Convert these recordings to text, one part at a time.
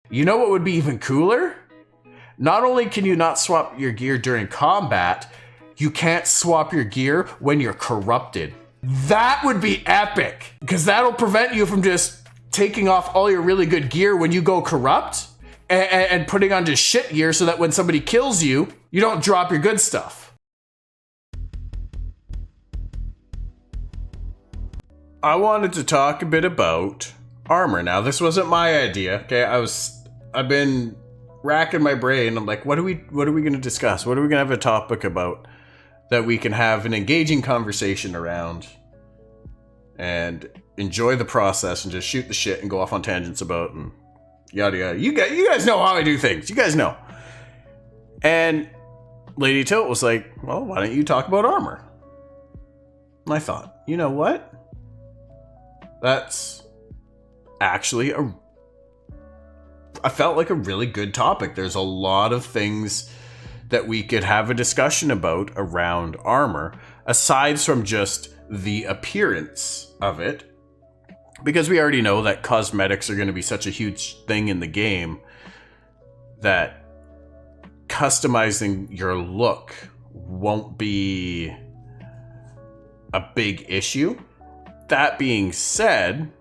You know what would be even cooler? Not only can you not swap your gear during combat, you can't swap your gear when you're corrupted. That would be epic, because that'll prevent you from just taking off all your really good gear when you go corrupt and putting on just shit gear so that when somebody kills you, you don't drop your good stuff. I wanted to talk a bit about armor. Now, this wasn't my idea, okay? I've been racking my brain. I'm like, what are we going to discuss? What are we going to have a topic about that we can have an engaging conversation around and enjoy the process and just shoot the shit and go off on tangents about and yada yada. You guys know how I do things. You guys know. And Lady Tilt was like, well, why don't you talk about armor? And I thought, you know what? That's actually I felt like a really good topic. There's a lot of things that we could have a discussion about around armor, aside from just the appearance of it. Because we already know that cosmetics are going to be such a huge thing in the game that customizing your look won't be a big issue. That being said,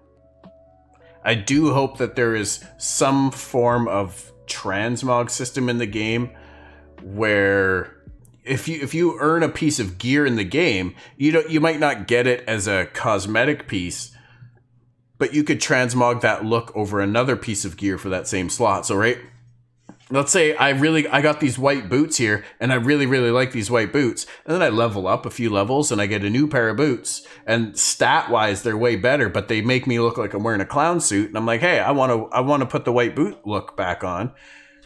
I do hope that there is some form of transmog system in the game where if you earn a piece of gear in the game, you might not get it as a cosmetic piece, but you could transmog that look over another piece of gear for that same slot. So right, let's say I got these white boots here and I really like these white boots, and then I level up a few levels and I get a new pair of boots, and stat wise they're way better, but they make me look like I'm wearing a clown suit, and I'm like, hey, I want to put the white boot look back on.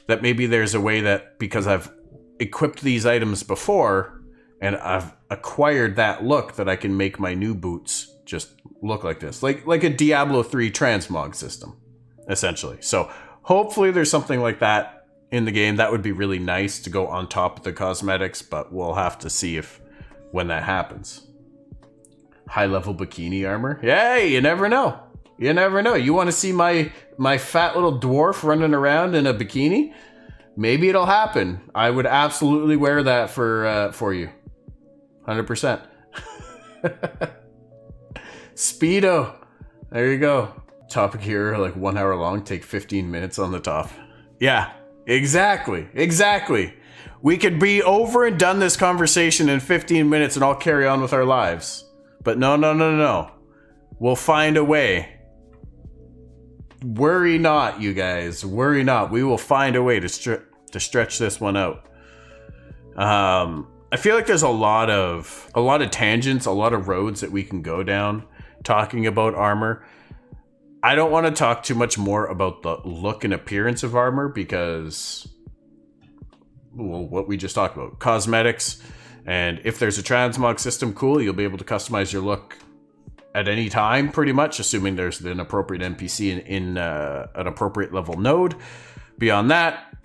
That maybe there's a way that, because I've equipped these items before and I've acquired that look, that I can make my new boots just look like this, like a Diablo 3 transmog system essentially. So hopefully there's something like that in the game. That would be really nice to go on top of the cosmetics, but we'll have to see when that happens. High level bikini armor. Hey, you never know. You never know. You want to see my fat little dwarf running around in a bikini? Maybe it'll happen. I would absolutely wear that for you. 100%. Speedo. There you go. Topic here, like 1 hour long, take 15 minutes on the top. Yeah. Exactly. We could be over and done this conversation in 15 minutes and all carry on with our lives. But no. We'll find a way. Worry not, you guys. Worry not. We will find a way to stretch this one out. I feel like there's a lot of tangents, a lot of roads that we can go down talking about armor. I don't want to talk too much more about the look and appearance of armor because, well, what we just talked about, cosmetics, and if there's a transmog system, cool, you'll be able to customize your look at any time, pretty much, assuming there's an appropriate NPC in an appropriate level node. Beyond that,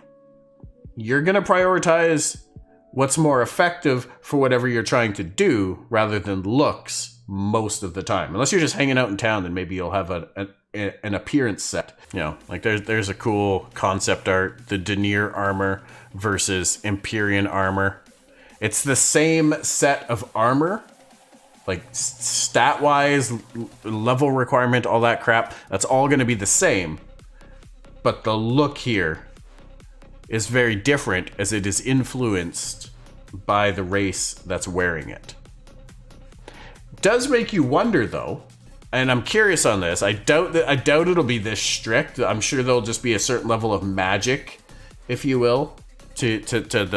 you're going to prioritize what's more effective for whatever you're trying to do rather than looks most of the time. Unless you're just hanging out in town, then maybe you'll have an appearance set. You know, like there's a cool concept art, the Denier armor versus Empyrean armor. It's the same set of armor, like stat-wise, level requirement, all that crap. That's all going to be the same. But the look here is very different as it is influenced by the race that's wearing it. Does make you wonder, though, and I'm curious on this. I doubt it'll be this strict. I'm sure there'll just be a certain level of magic, if you will, to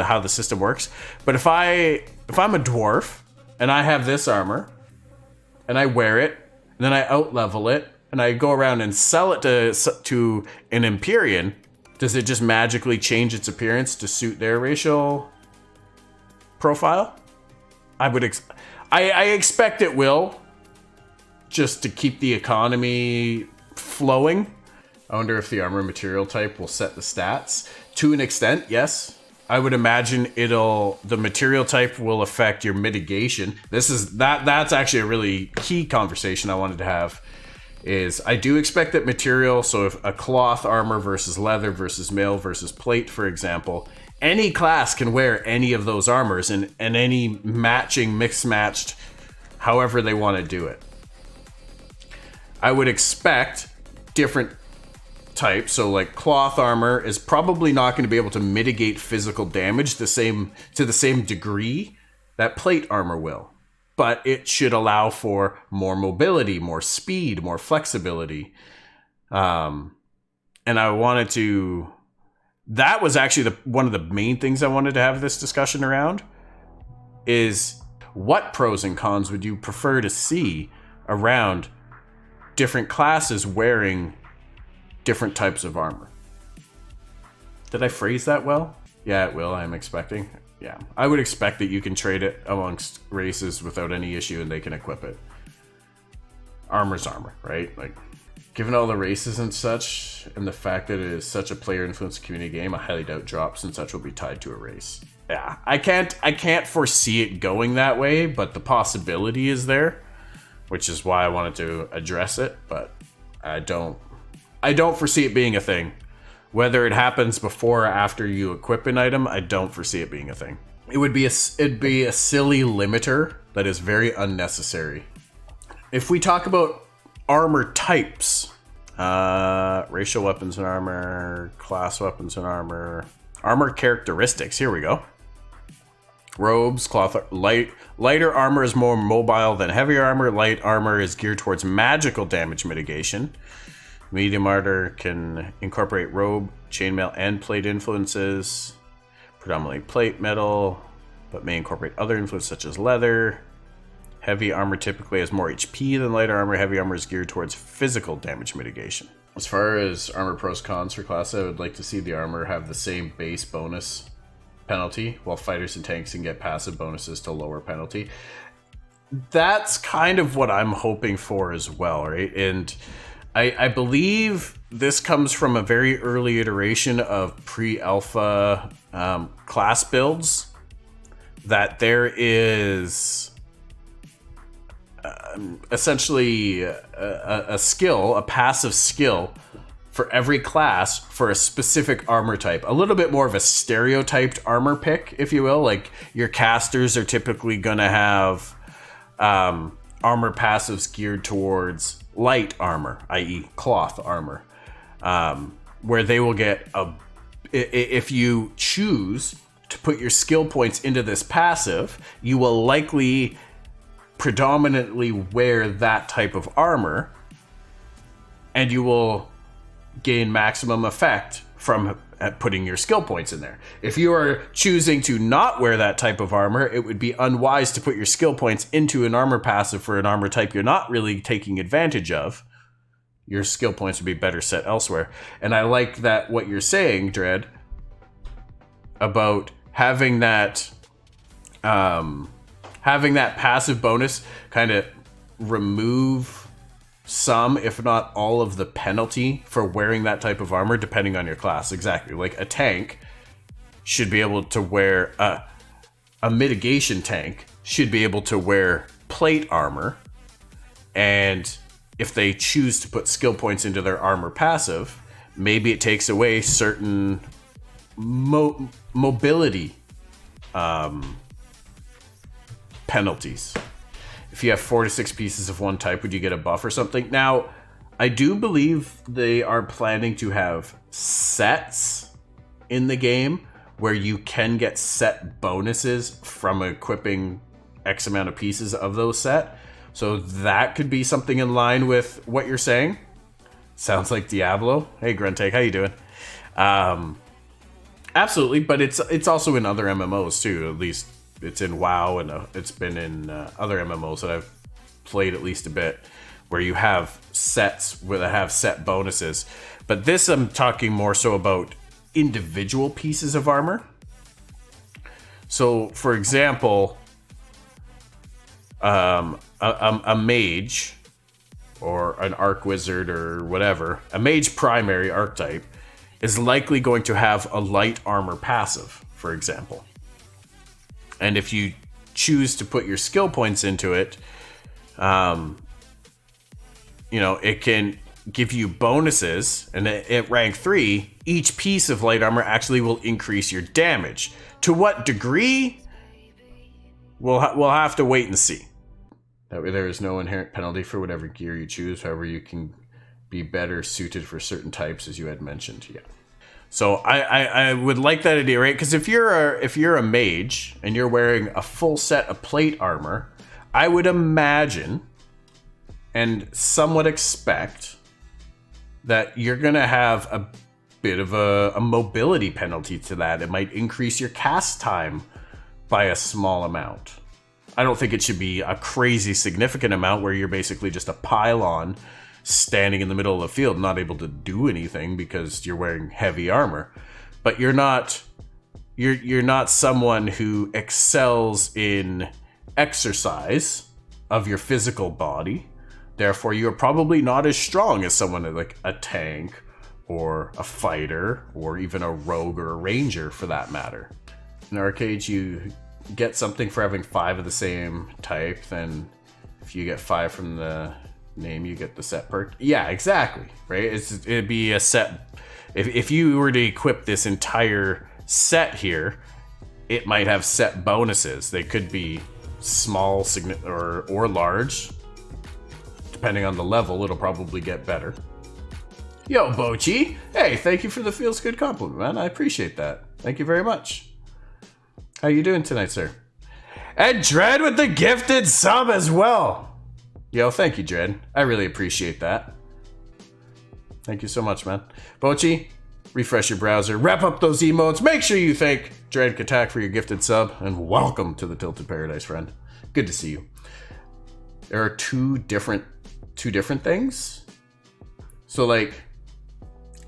how the system works. But if I'm a dwarf and I have this armor and I wear it, and then I out-level it and I go around and sell it to an Empyrean, does it just magically change its appearance to suit their racial profile? I expect it will, just to keep the economy flowing. I wonder if the armor material type will set the stats. To an extent, yes. I would imagine the material type will affect your mitigation. That's actually a really key conversation I wanted to have, is I do expect that material, so if a cloth armor versus leather versus mail versus plate, for example, any class can wear any of those armors and any matching, mixed-matched, however they want to do it. I would expect different types, so like cloth armor is probably not going to be able to mitigate physical damage to the same degree that plate armor will. But it should allow for more mobility, more speed, more flexibility. And I wanted to... That was actually one of the main things I wanted to have this discussion around, is what pros and cons would you prefer to see around different classes wearing different types of armor? Did I phrase that well? Yeah, it will, I'm expecting. Yeah, I would expect that you can trade it amongst races without any issue and they can equip it. Armor's armor, right? Like, given all the races and such, and the fact that it is such a player-influenced community game, I highly doubt drops and such will be tied to a race. Yeah, I can't foresee it going that way, but the possibility is there, which is why I wanted to address it, but I don't foresee it being a thing. Whether it happens before or after you equip an item, I don't foresee it being a thing. It'd be a silly limiter that is very unnecessary. If we talk about armor types, racial weapons and armor, class weapons and armor characteristics, here we go. Robes, cloth, lighter armor is more mobile than heavier armor. Light armor is geared towards magical damage mitigation. Medium armor can incorporate robe, chainmail, and plate influences. Predominantly plate metal, but may incorporate other influences such as leather. Heavy armor typically has more HP than lighter armor. Heavy armor is geared towards physical damage mitigation. As far as armor pros cons for class, I would like to see the armor have the same base bonus penalty, while fighters and tanks can get passive bonuses to lower penalty. That's kind of what I'm hoping for as well, right? And I believe this comes from a very early iteration of pre-alpha class builds, that there is essentially a skill, a passive skill for every class for a specific armor type. A little bit more of a stereotyped armor pick, if you will. Like your casters are typically going to have armor passives geared towards light armor, i.e. cloth armor, where they will get if you choose to put your skill points into this passive, you will likely predominantly wear that type of armor, and you will gain maximum effect from putting your skill points in there. If you are choosing to not wear that type of armor, it would be unwise to put your skill points into an armor passive for an armor type you're not really taking advantage of. Your skill points would be better set elsewhere. And I like that what you're saying, Dread, about having that passive bonus kind of remove some, if not all, of the penalty for wearing that type of armor, depending on your class. Exactly. Like a tank should be able to wear a mitigation tank should be able to wear plate armor, and if they choose to put skill points into their armor passive, maybe it takes away certain mobility penalties. If you have 4 to 6 pieces of one type, would you get a buff or something? Now, I do believe they are planning to have sets in the game where you can get set bonuses from equipping X amount of pieces of those set. So that could be something in line with what you're saying. Sounds like Diablo. Hey, Gruntake, how you doing? Absolutely, but it's also in other MMOs too. At least it's in WoW, and it's been in other MMOs that I've played at least a bit, where you have sets that have set bonuses. But this, I'm talking more so about individual pieces of armor. So, for example, a mage or an arc wizard or whatever, a mage primary archetype is likely going to have a light armor passive, for example. And if you choose to put your skill points into it, it can give you bonuses, and at rank 3, each piece of light armor actually will increase your damage. To what degree? We'll have to wait and see. That way there is no inherent penalty for whatever gear you choose. However, you can be better suited for certain types, as you had mentioned. Yeah. So I would like that idea, right? Because if you're a mage and you're wearing a full set of plate armor, I would imagine and somewhat expect that you're gonna have a bit of a mobility penalty to that. It might increase your cast time by a small amount. I don't think it should be a crazy significant amount where you're basically just a pylon standing in the middle of the field, not able to do anything because you're wearing heavy armor. But you're not someone who excels in exercise of your physical body. Therefore, you're probably not as strong as someone like a tank or a fighter or even a rogue or a ranger for that matter. In arcades, you get something for having 5 of the same type. Then if you get 5 from the name, you get the set perk. Yeah, exactly. Right? It'd be a set. If you were to equip this entire set here, it might have set bonuses. They could be small or large. Depending on the level, it'll probably get better. Yo, Bochi. Hey, thank you for the feels good compliment, man. I appreciate that. Thank you very much. How you doing tonight, sir? And Dread with the gifted sub as well. Yo, thank you, Dread. I really appreciate that. Thank you so much, man. Bochi, refresh your browser, wrap up those emotes, make sure you thank Dread Katak for your gifted sub, and welcome to the Tilted Paradise, friend. Good to see you. There are two different things. So, like,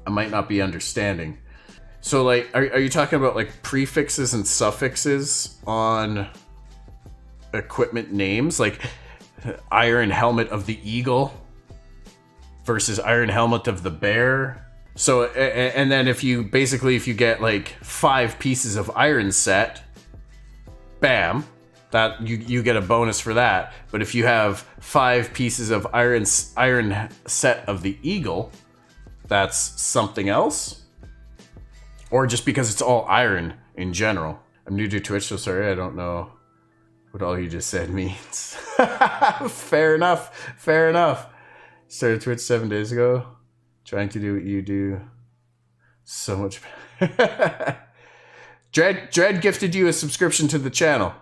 I might not be understanding. So, like, are you talking about, like, prefixes and suffixes on equipment names? Like, Iron Helmet of the Eagle versus Iron Helmet of the Bear? So, and then if you get, like, 5 pieces of iron set, bam, that you get a bonus for that. But if you have 5 pieces of iron set of the Eagle, that's something else? Or just because it's all iron in general? I'm new to Twitch, so sorry, I don't know what all you just said means. Fair enough. Started Twitch 7 days ago. Trying to do what you do. So much better. Dread gifted you a subscription to the channel.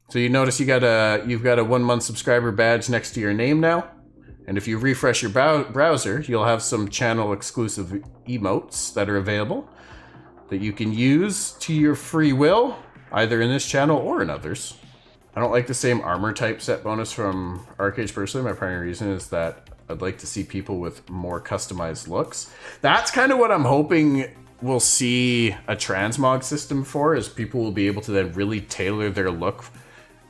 So you notice you've got a 1-month subscriber badge next to your name now. And if you refresh your browser, you'll have some channel exclusive emotes that are available that you can use to your free will, either in this channel or in others. I don't like the same armor type set bonus from Arcade personally. My primary reason is that I'd like to see people with more customized looks. That's kind of what I'm hoping we'll see a transmog system for, is people will be able to then really tailor their look.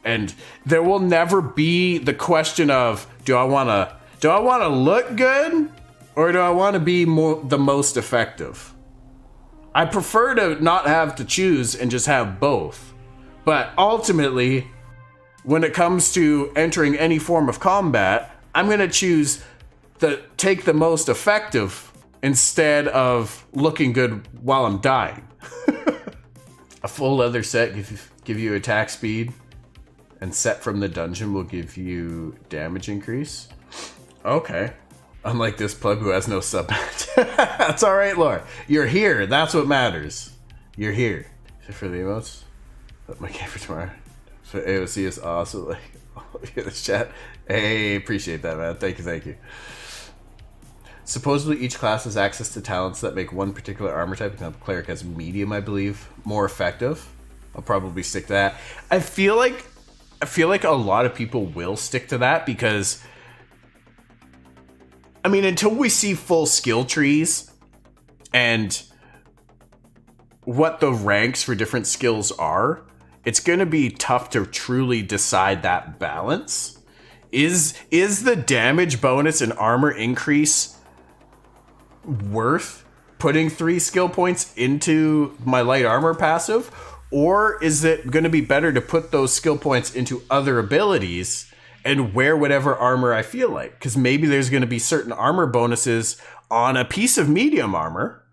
And there will never be the question of, do I want to look good, or do I want to be the most effective? I prefer to not have to choose and just have both. But ultimately, when it comes to entering any form of combat, I'm going to take the most effective instead of looking good while I'm dying. A full leather set give you attack speed, and set from the dungeon will give you damage increase. Okay. Unlike this pleb who has no sub. That's alright, Laura. You're here. That's what matters. You're here. For the emotes, that's my game for tomorrow. So AOC is awesome. Like, look at this chat. Hey, appreciate that, man. Thank you. Supposedly each class has access to talents that make one particular armor type, example cleric has medium, I believe, more effective. I'll probably stick to that. I feel like a lot of people will stick to that because, I mean, until we see full skill trees and what the ranks for different skills are, it's going to be tough to truly decide that balance. Is the damage bonus and armor increase worth putting 3 skill points into my light armor passive? Or is it going to be better to put those skill points into other abilities and wear whatever armor I feel like. Because maybe there's going to be certain armor bonuses on a piece of medium armor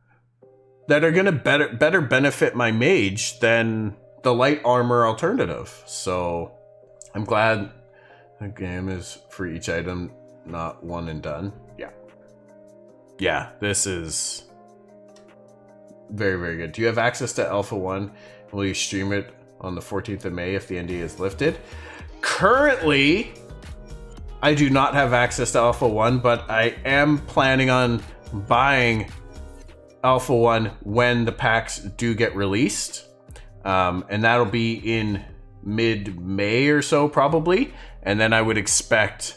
that are going to better benefit my mage than the light armor alternative. So I'm glad the game is for each item, not one and done. Yeah, this is very, very good. Do you have access to Alpha 1? Will you stream it on the 14th of May if the NDA is lifted? Currently, I do not have access to Alpha 1, but I am planning on buying Alpha 1 when the packs do get released. And that'll be in mid-May or so, probably. And then I would expect...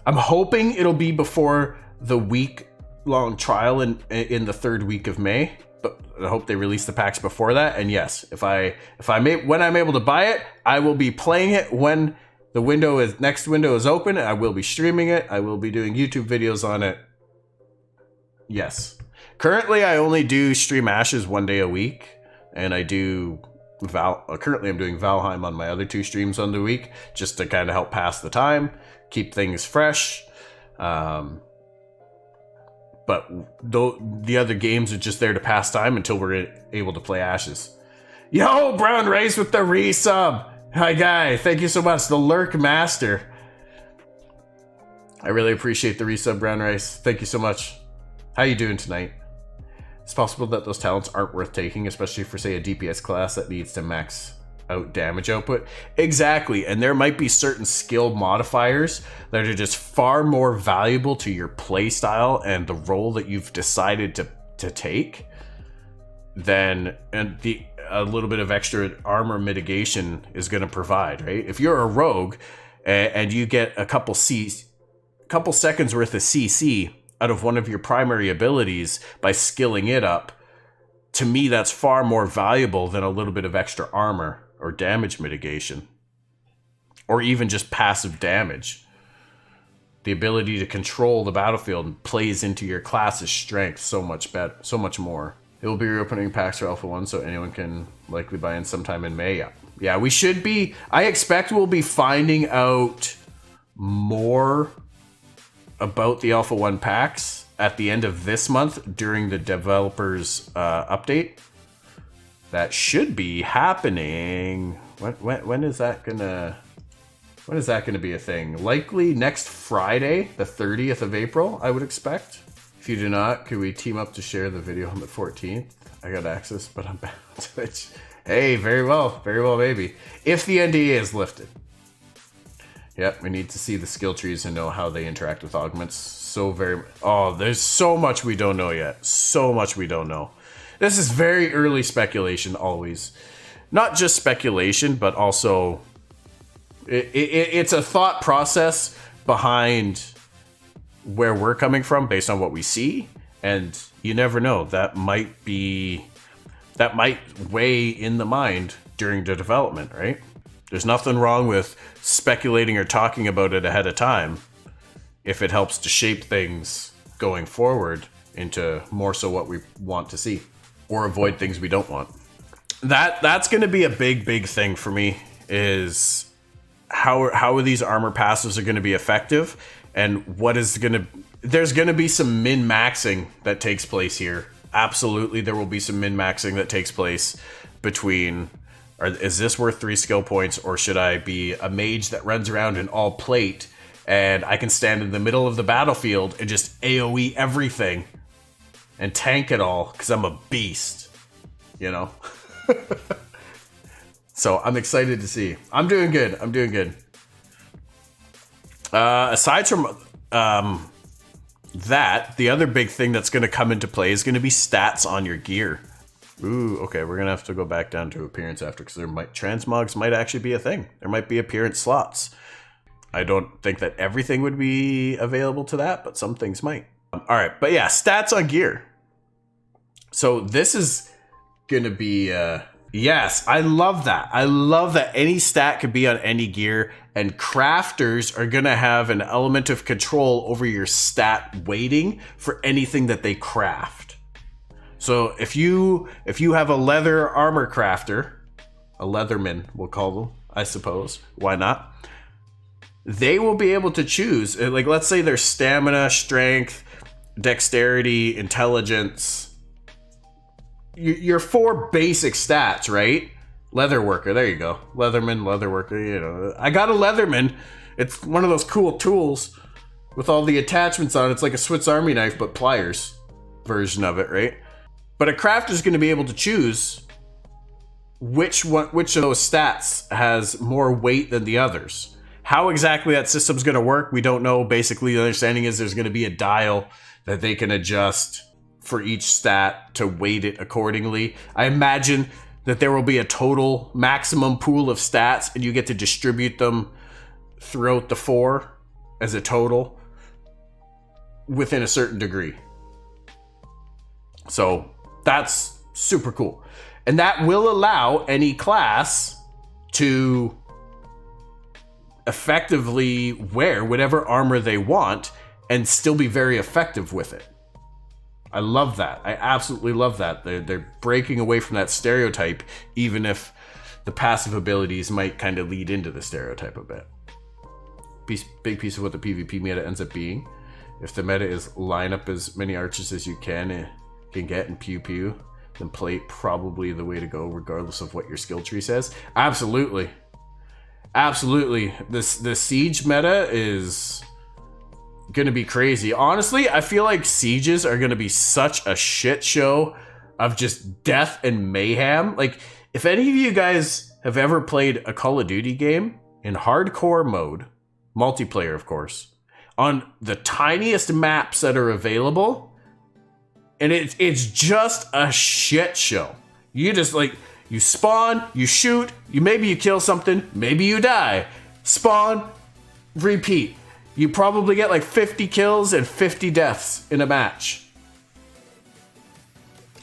I'm hoping it'll be before the week-long trial in the third week of May. But I hope they release the packs before that. And yes, when I'm able to buy it, I will be playing it when the next window is open. I will be streaming it. I will be doing YouTube videos on it. Yes. Currently, I only do stream Ashes 1 day a week, and I do currently I'm doing Valheim on my other 2 streams on the week, just to kind of help pass the time, keep things fresh. But the other games are just there to pass time until we're able to play Ashes. Yo, Brown Race with the resub. Hi, guy. Thank you so much. The Lurk Master. I really appreciate the resub, Brown Rice. Thank you so much. How you doing tonight? It's possible that those talents aren't worth taking, especially for, say, a DPS class that needs to max out damage output. Exactly, and there might be certain skill modifiers that are just far more valuable to your play style and the role that you've decided to take than a little bit of extra armor mitigation is going to provide, right? If you're a rogue and you get a couple seconds worth of CC out of one of your primary abilities by skilling it up, to me that's far more valuable than a little bit of extra armor or damage mitigation, or even just passive damage. The ability to control the battlefield plays into your class's strength so much better, so much more. It will be reopening packs for Alpha 1, so anyone can likely buy in sometime in May. Yeah, we should be. I expect we'll be finding out more about the Alpha 1 packs at the end of this month during the developers update. That should be happening. When is that gonna be a thing? Likely next Friday, the 30th of April, I would expect. If you do not, could we team up to share the video on the 14th? I got access, but I'm bound to it. Hey, very well, maybe. If the NDA is lifted. Yep, we need to see the skill trees and know how they interact with augments. There's so much we don't know yet. So much we don't know. This is very early speculation, always. Not just speculation, but also it's a thought process behind where we're coming from based on what we see. And you never know. That might weigh in the mind during the development, right? There's nothing wrong with speculating or talking about it ahead of time if it helps to shape things going forward into more so what we want to see, or avoid things we don't want. That's going to be a big thing for me, is how these armor passives are going to be effective, and there's going to be some min-maxing that takes place here. Absolutely, there will be some min-maxing that takes place between, is this worth 3 skill points, or should I be a mage that runs around in all plate and I can stand in the middle of the battlefield and just AoE everything and tank it all because I'm a beast, you know? So I'm excited to see. I'm doing good. Aside from that, the other big thing that's going to come into play is going to be stats on your gear. Ooh, okay, we're going to have to go back down to appearance after, because transmogs might actually be a thing. There might be appearance slots. I don't think that everything would be available to that, but some things might. All right, but yeah, stats on gear. So this is going to be... yes, I love that. I love that any stat could be on any gear, and crafters are going to have an element of control over your stat weighting for anything that they craft. So if you have a leather armor crafter, a leatherman we'll call them, I suppose, why not? they will be able to choose, like, let's say their stamina, strength, dexterity, intelligence, your 4 basic stats, right? Leatherworker, there you go. Leatherman, leatherworker, you know. I got a Leatherman. It's one of those cool tools with all the attachments on it. It's like a Swiss Army knife, but pliers version of it, right? But a crafter is going to be able to choose which of those stats has more weight than the others. How exactly that system's going to work, we don't know. Basically, the understanding is there's going to be a dial that they can adjust for each stat to weight it accordingly. I imagine that there will be a total maximum pool of stats, and you get to distribute them throughout the 4 as a total within a certain degree. So that's super cool. And that will allow any class to effectively wear whatever armor they want and still be very effective with it. I love that. I absolutely love that. They're breaking away from that stereotype, even if the passive abilities might kind of lead into the stereotype a bit. Big piece of what the PvP meta ends up being. If the meta is line up as many archers as you can get and pew pew, then plate probably the way to go, regardless of what your skill tree says. Absolutely. Absolutely. The siege meta is gonna be crazy. Honestly, I feel like sieges are gonna be such a shit show of just death and mayhem. Like, if any of you guys have ever played a Call of Duty game in hardcore mode, multiplayer of course, on the tiniest maps that are available, and it's just a shit show. You just, like, you spawn, you shoot, maybe you kill something, maybe you die. Spawn, repeat. You probably get like 50 kills and 50 deaths in a match.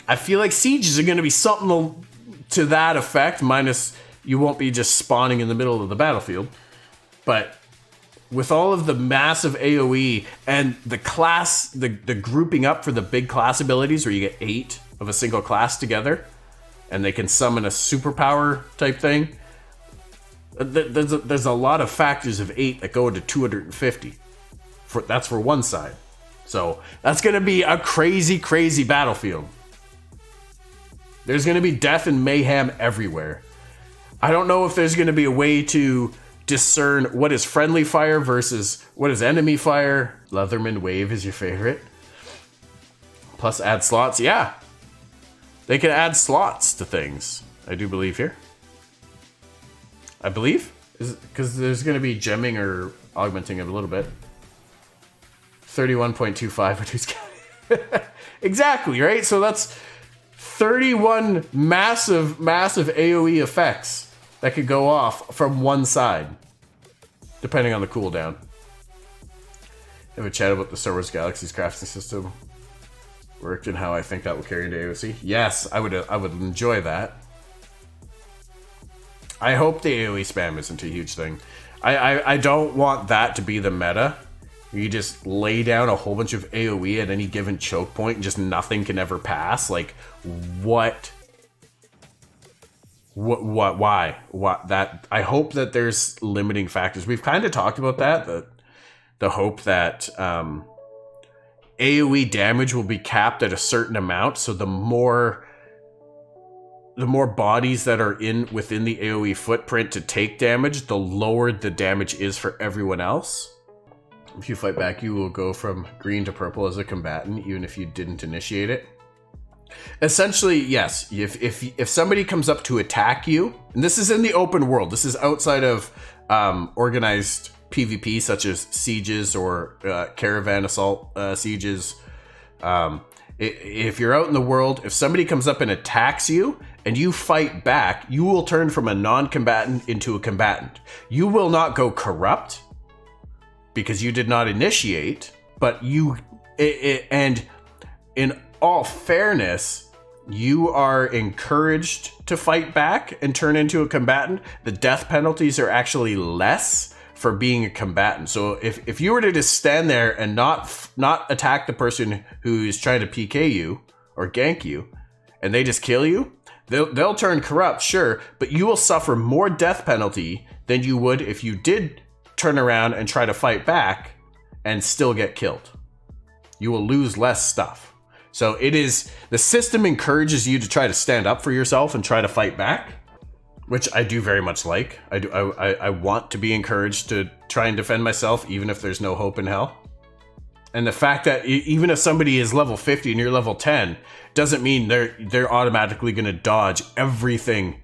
I feel like sieges are going to be something to that effect, minus you won't be just spawning in the middle of the battlefield. But with all of the massive AoE and the class, the grouping up for the big class abilities where you get 8 of a single class together and they can summon a superpower type thing, there's a lot of factors of 8 that go into 250. That's for one side. So that's going to be a crazy, crazy battlefield. There's going to be death and mayhem everywhere. I don't know if there's going to be a way to discern what is friendly fire versus what is enemy fire. Leatherman Wave is your favorite. Plus add slots. Yeah. They can add slots to things, I do believe here. I believe? Because there's going to be gemming or augmenting it a little bit. 31.25 reduced. Exactly, right? So that's 31 massive AoE effects that could go off from one side, depending on the cooldown. Have a chat about the Star Wars Galaxy's crafting system worked and how I think that will carry into AOC. Yes, I would enjoy that. I hope the AoE spam isn't a huge thing. I don't want that to be the meta. You just lay down a whole bunch of AoE at any given choke point and just nothing can ever pass. Like, what? Why? What? That, I hope that there's limiting factors. We've kind of talked about that. The hope that AoE damage will be capped at a certain amount. So the more bodies that are within the AoE footprint to take damage, the lower the damage is for everyone else. If you fight back, you will go from green to purple as a combatant, even if you didn't initiate it. Essentially, yes. If somebody comes up to attack you, and this is in the open world, this is outside of organized PvP, such as sieges or caravan assault sieges. If you're out in the world, if somebody comes up and attacks you, and you fight back, you will turn from a non-combatant into a combatant. You will not go corrupt, because you did not initiate, but and in all fairness, you are encouraged to fight back and turn into a combatant. The death penalties are actually less for being a combatant. So if you were to just stand there and not attack the person who's trying to PK you or gank you, and they just kill you, they'll turn corrupt, sure, but you will suffer more death penalty than you would if you did turn around and try to fight back and still get killed. You will lose less stuff. So the system encourages you to try to stand up for yourself and try to fight back, which I do very much like. I want to be encouraged to try and defend myself, even if there's no hope in hell. And the fact that even if somebody is level 50 and you're level 10, doesn't mean they're automatically going to dodge everything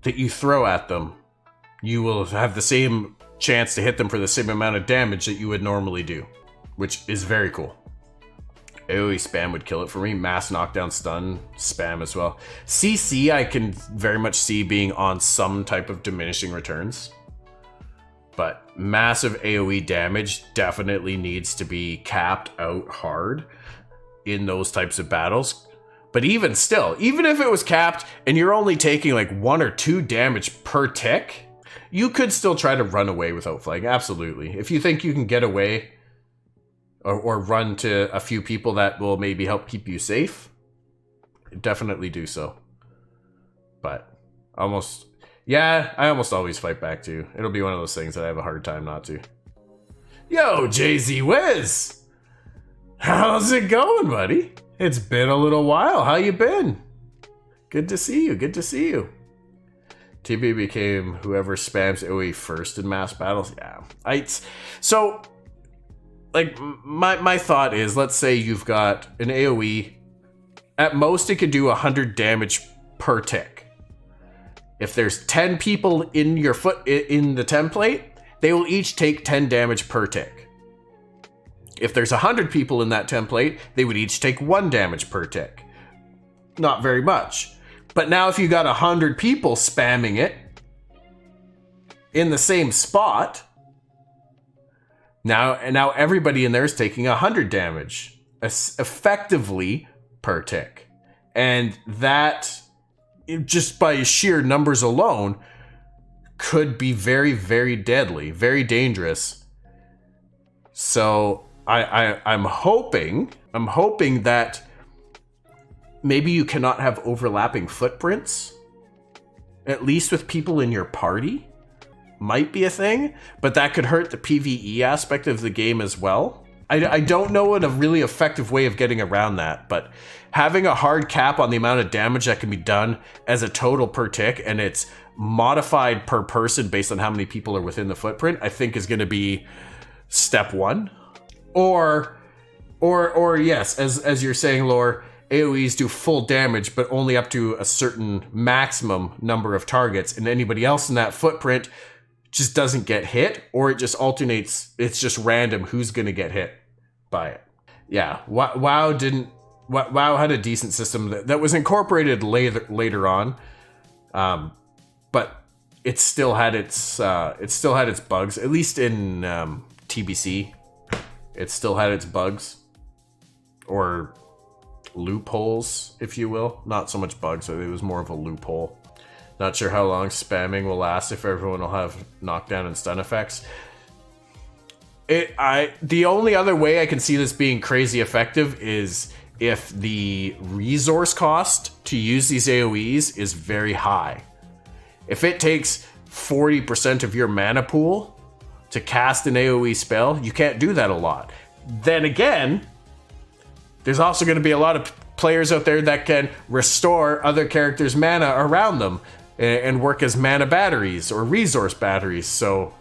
that you throw at them. You will have the same chance to hit them for the same amount of damage that you would normally do, which is very cool. AoE spam would kill it for me. Mass knockdown stun spam as well. CC I can very much see being on some type of diminishing returns. But massive AoE damage definitely needs to be capped out hard in those types of battles. But even still, even if it was capped and you're only taking like 1 or 2 damage per tick, you could still try to run away with outflank. Absolutely. If you think you can get away or run to a few people that will maybe help keep you safe, definitely do so. But I almost always fight back too. It'll be one of those things that I have a hard time not to. Yo, JZ Wiz! How's it going, buddy? It's been a little while. How you been? Good to see you. Good to see you. TB became whoever spams AoE first in mass battles. Yeah. So, like, my thought is, let's say you've got an AoE. At most, it could do 100 damage per tick. If there's 10 people in your in the template, they will each take 10 damage per tick. If there's 100 people in that template, they would each take 1 damage per tick. Not very much. But now if you got 100 people spamming it in the same spot, now everybody in there is taking 100 damage effectively per tick. And that, just by sheer numbers alone, could be very, very deadly, very dangerous. So I'm hoping that maybe you cannot have overlapping footprints, at least with people in your party. Might be a thing, but that could hurt the PvE aspect of the game as well. I don't know a really effective way of getting around that, but having a hard cap on the amount of damage that can be done as a total per tick, and it's modified per person based on how many people are within the footprint, I think is going to be step one. Or yes, as you're saying, Lore, AoEs do full damage, but only up to a certain maximum number of targets, and anybody else in that footprint just doesn't get hit, or it just alternates. It's just random who's going to get hit by it. Yeah, WoW had a decent system that was incorporated later on, but it still had its bugs. At least in TBC, it still had its bugs or loopholes, if you will. Not so much bugs, it was more of a loophole. Not sure how long spamming will last, if everyone will have knockdown and stun effects. The only other way I can see this being crazy effective is if the resource cost to use these AoEs is very high. If it takes 40% of your mana pool to cast an AoE spell, you can't do that a lot. Then again, there's also going to be a lot of players out there that can restore other characters' mana around them and work as mana batteries or resource batteries. So,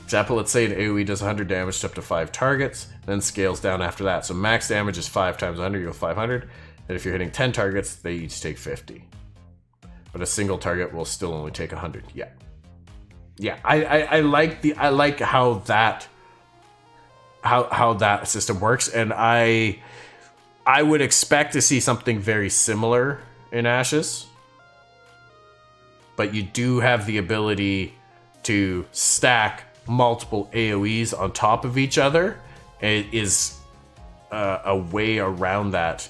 example, let's say an AoE does 100 damage to up to 5 targets, then scales down after that. So max damage is 5 times 100, you go 500. And if you're hitting 10 targets, they each take 50. But a single target will still only take 100. Yeah. I like how that system works, and I would expect to see something very similar in Ashes. But you do have the ability to stack multiple AoEs on top of each other. It is a way around that,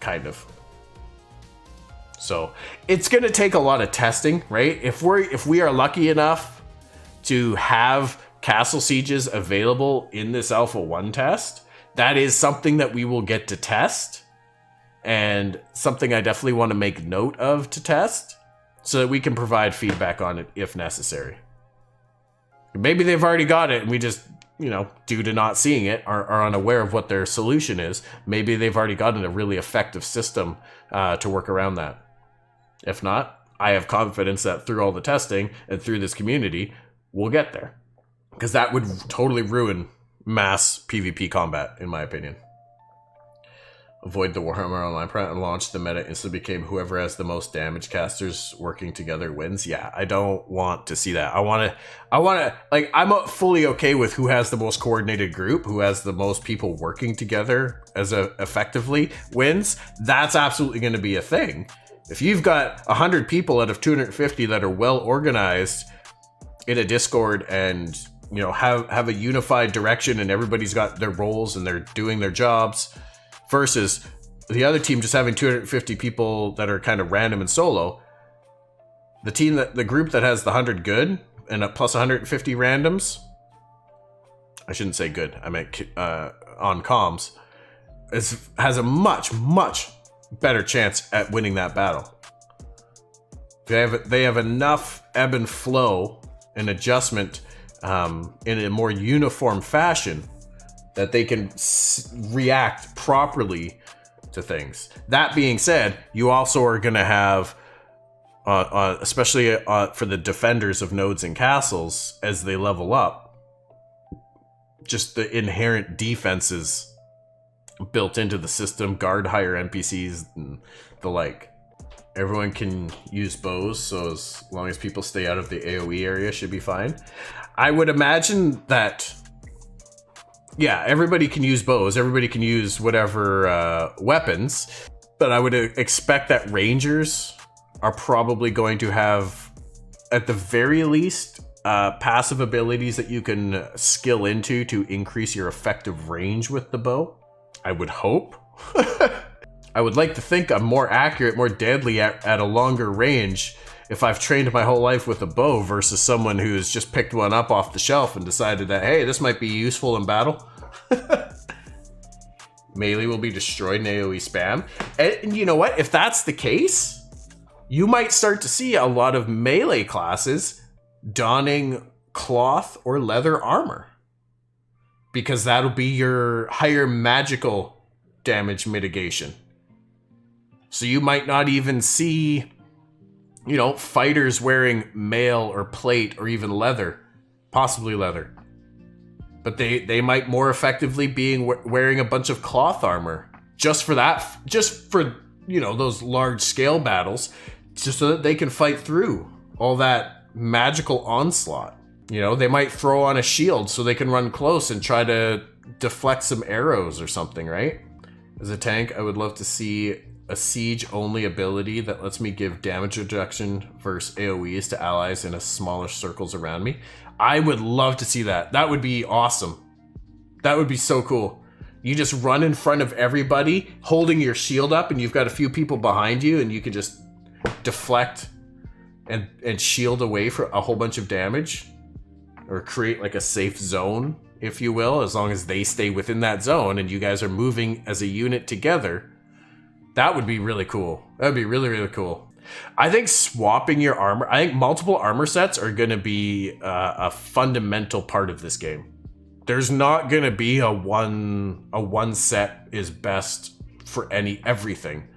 kind of. So it's going to take a lot of testing, right? If we are lucky enough to have castle sieges available in this Alpha 1 test, that is something that we will get to test, and something I definitely want to make note of to test, so that we can provide feedback on it if necessary. Maybe they've already got it and we just, due to not seeing it, are unaware of what their solution is. Maybe they've already gotten a really effective system to work around that. If not, I have confidence that through all the testing and through this community, we'll get there. Because that would totally ruin mass PvP combat, in my opinion. Avoid the Warhammer Online and launch. The meta instantly became whoever has the most damage casters working together wins. Yeah, I don't want to see that. I want to, like, I'm fully okay with who has the most coordinated group, who has the most people working together effectively wins. That's absolutely going to be a thing. If you've got 100 people out of 250 that are well organized in a Discord and, have a unified direction and everybody's got their roles and they're doing their jobs, versus the other team just having 250 people that are kind of random and solo. The group that has the 100 good and a plus 150 randoms, I shouldn't say good, I meant on comms, has a much, much better chance at winning that battle. They have enough ebb and flow and adjustment in a more uniform fashion that they can react properly to things. That being said, you also are going to have, especially for the defenders of nodes and castles, as they level up, just the inherent defenses built into the system, guard higher NPCs and the like. Everyone can use bows, so as long as people stay out of the AoE area, should be fine. I would imagine that, yeah, everybody can use bows, everybody can use whatever weapons, but I would expect that rangers are probably going to have, at the very least, passive abilities that you can skill into to increase your effective range with the bow. I would hope. I would like to think I'm more accurate, more deadly at a longer range if I've trained my whole life with a bow versus someone who's just picked one up off the shelf and decided that, hey, this might be useful in battle. Melee will be destroyed in AoE spam. And you know what? If that's the case, you might start to see a lot of melee classes donning cloth or leather armor, because that'll be your higher magical damage mitigation. So you might not even see, fighters wearing mail or plate or even leather, possibly leather. But they might more effectively be wearing a bunch of cloth armor just for those large scale battles, just so that they can fight through all that magical onslaught. They might throw on a shield so they can run close and try to deflect some arrows or something, right? As a tank, I would love to see a siege-only ability that lets me give damage reduction versus AoEs to allies in a smaller circles around me. I would love to see that. That would be awesome. That would be so cool. You just run in front of everybody, holding your shield up, and you've got a few people behind you, and you can just deflect and shield away for a whole bunch of damage. Or create like a safe zone, if you will, as long as they stay within that zone and you guys are moving as a unit together. That would be really cool. That would be really, really cool. I think swapping your armor, I think multiple armor sets are going to be a fundamental part of this game. There's not going to be a one set is best for everything.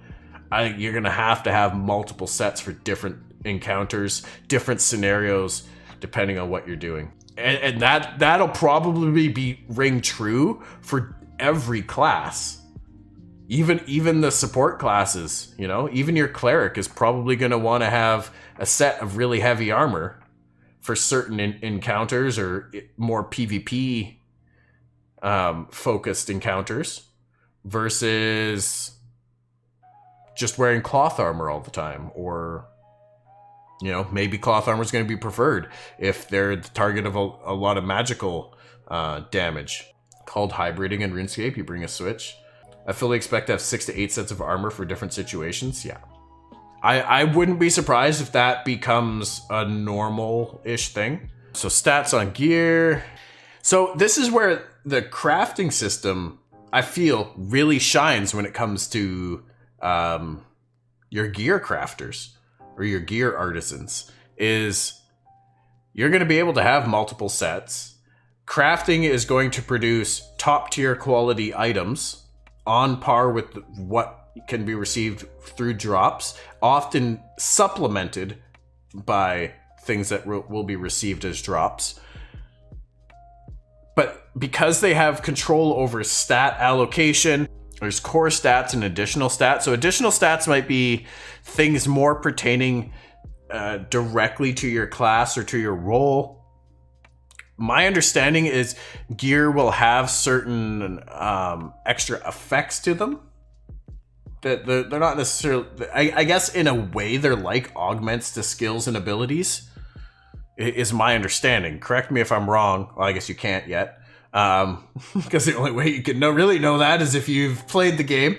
I think you're going to have multiple sets for different encounters, different scenarios, depending on what you're doing. And that'll probably ring true for every class. Even the support classes, even your cleric is probably going to want to have a set of really heavy armor for certain encounters or more PvP focused encounters versus just wearing cloth armor all the time. Or maybe cloth armor is going to be preferred if they're the target of a lot of magical damage. Called hybriding in RuneScape, you bring a switch. I fully expect to have 6 to 8 sets of armor for different situations. Yeah. I wouldn't be surprised if that becomes a normal-ish thing. So stats on gear. So this is where the crafting system, I feel, really shines when it comes to your gear crafters or your gear artisans. Is you're going to be able to have multiple sets. Crafting is going to produce top tier quality items on par with what can be received through drops, often supplemented by things that will be received as drops. But because they have control over stat allocation, there's core stats and additional stats. So additional stats might be things more pertaining directly to your class or to your role. My understanding is gear will have certain extra effects to them. That they're not necessarily, I guess in a way they're like augments to skills and abilities, is my understanding. Correct me if I'm wrong. Well, I guess you can't yet. Because the only way you can really know that is if you've played the game.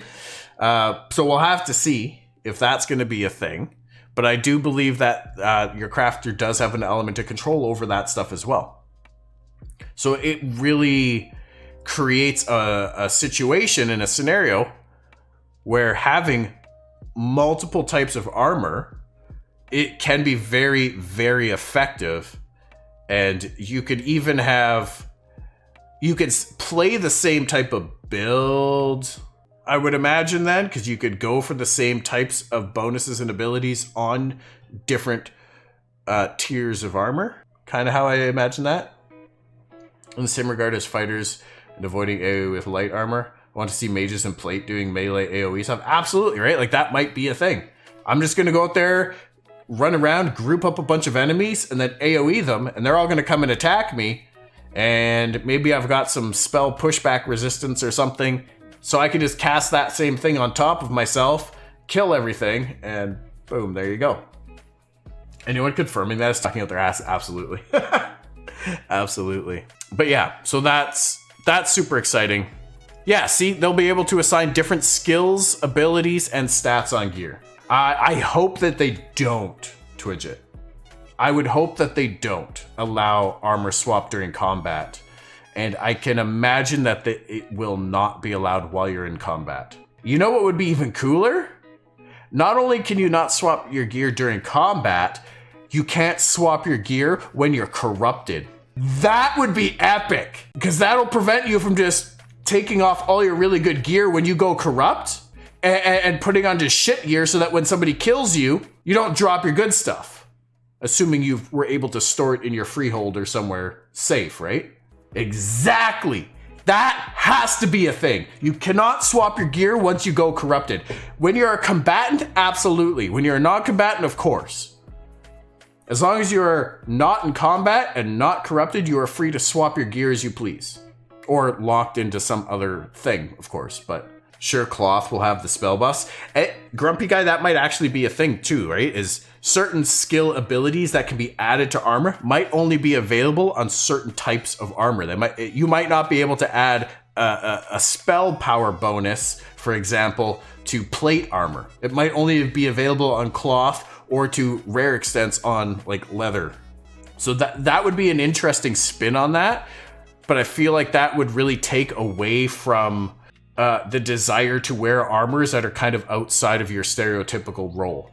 So we'll have to see if that's going to be a thing. But I do believe that your crafter does have an element of control over that stuff as well. So it really creates a situation and a scenario where having multiple types of armor, it can be very, very effective. And you could even have, you could play the same type of build, I would imagine then, because you could go for the same types of bonuses and abilities on different tiers of armor. Kind of how I imagine that. In the same regard as fighters and avoiding AoE with light armor, I want to see mages and plate doing melee AoE stuff. Absolutely, right? Like that might be a thing. I'm just going to go out there, run around, group up a bunch of enemies, and then AoE them, and they're all going to come and attack me. And maybe I've got some spell pushback resistance or something, so I can just cast that same thing on top of myself, kill everything, and boom, there you go. Anyone confirming that is talking out their ass? Absolutely. Absolutely. But yeah, so that's super exciting. Yeah, see, they'll be able to assign different skills, abilities, and stats on gear. I hope that they don't, Twidget. I would hope that they don't allow armor swap during combat. And I can imagine that it will not be allowed while you're in combat. You know what would be even cooler? Not only can you not swap your gear during combat, you can't swap your gear when you're corrupted. That would be epic, because that'll prevent you from just taking off all your really good gear when you go corrupt and putting on just shit gear so that when somebody kills you, you don't drop your good stuff. Assuming you were able to store it in your freehold or somewhere safe, right? Exactly. That has to be a thing. You cannot swap your gear once you go corrupted. When you're a combatant, absolutely. When you're a non-combatant, of course. As long as you're not in combat and not corrupted, you are free to swap your gear as you please. Or locked into some other thing, of course. But sure, cloth will have the spell buffs. Grumpy Guy, that might actually be a thing too, right? Is certain skill abilities that can be added to armor might only be available on certain types of armor. You might not be able to add a spell power bonus, for example, to plate armor. It might only be available on cloth or to rare extents on like leather. So that would be an interesting spin on that. But I feel like that would really take away from the desire to wear armors that are kind of outside of your stereotypical role.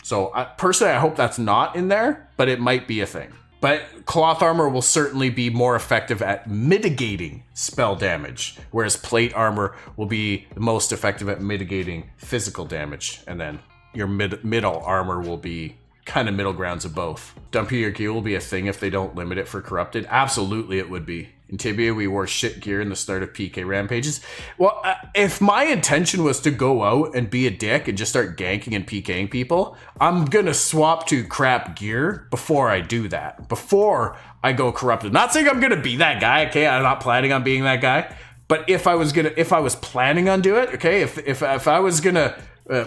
So personally, I hope that's not in there, but it might be a thing. But cloth armor will certainly be more effective at mitigating spell damage, whereas plate armor will be the most effective at mitigating physical damage. And then your middle armor will be kind of middle grounds of both. Dumping your gear will be a thing if they don't limit it for corrupted. Absolutely, it would be. In Tibia, we wore shit gear in the start of PK rampages. Well, if my intention was to go out and be a dick and just start ganking and PKing people, I'm gonna swap to crap gear before I do that. Before I go corrupted. Not saying I'm gonna be that guy, okay? I'm not planning on being that guy. But if I was planning on doing it, okay? If I was gonna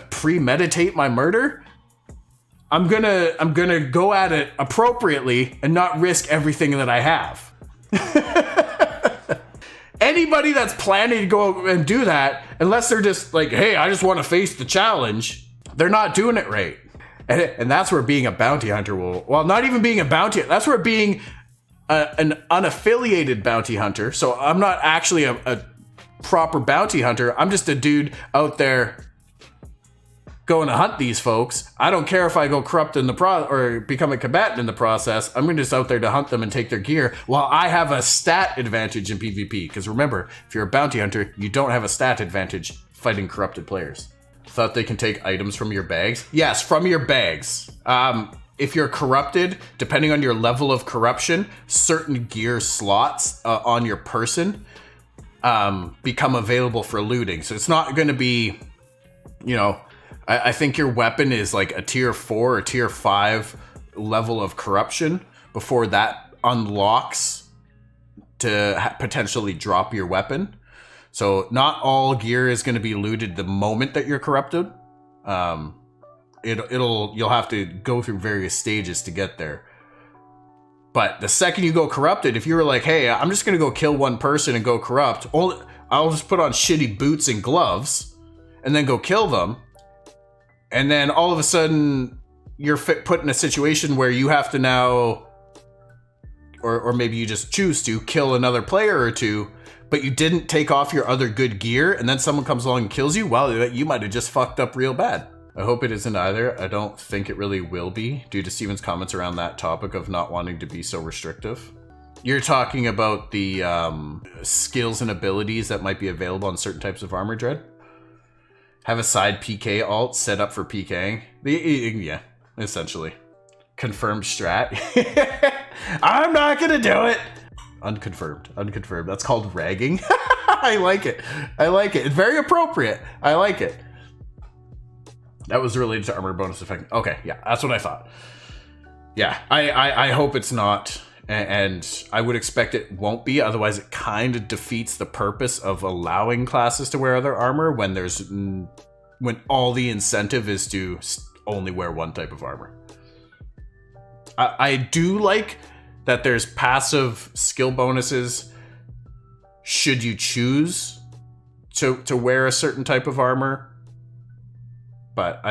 premeditate my murder, I'm gonna go at it appropriately and not risk everything that I have. Anybody that's planning to go and do that, unless they're just like, hey, I just want to face the challenge, they're not doing it right. And that's where being a bounty hunter will, well, not even being a bounty, that's where being an unaffiliated bounty hunter. So I'm not actually a proper bounty hunter. I'm just a dude out there going to hunt these folks. I don't care if I go corrupt in the or become a combatant in the process. I'm just out there to hunt them and take their gear while I have a stat advantage in PvP. Because remember, if you're a bounty hunter, you don't have a stat advantage fighting corrupted players. Thought they can take items from your bags? Yes, from your bags. If you're corrupted, depending on your level of corruption, certain gear slots on your person become available for looting. So it's not going to be, you know, I think your weapon is like a tier 4 or tier 5 level of corruption before that unlocks to potentially drop your weapon. So not all gear is going to be looted the moment that you're corrupted. You'll have to go through various stages to get there. But the second you go corrupted, if you were like, hey, I'm just going to go kill one person and go corrupt, I'll just put on shitty boots and gloves and then go kill them. And then all of a sudden you're put in a situation where you have to now, or maybe you just choose to kill another player or two, but you didn't take off your other good gear, and then someone comes along and kills you, well, you might have just fucked up real bad. I hope it isn't either. I don't think it really will be, due to Steven's comments around that topic of not wanting to be so restrictive. You're talking about the skills and abilities that might be available on certain types of armor, Dread? Have a side PK alt set up for PKing? Yeah, essentially. Confirmed strat. I'm not gonna do it! Unconfirmed. That's called ragging. I like it. It's very appropriate. I like it. That was related to armor bonus effect. Okay, yeah, that's what I thought. Yeah, I hope it's not, and I would expect it won't be. Otherwise, it kind of defeats the purpose of allowing classes to wear other armor when all the incentive is to only wear one type of armor. I do like that there's passive skill bonuses should you choose to wear a certain type of armor. But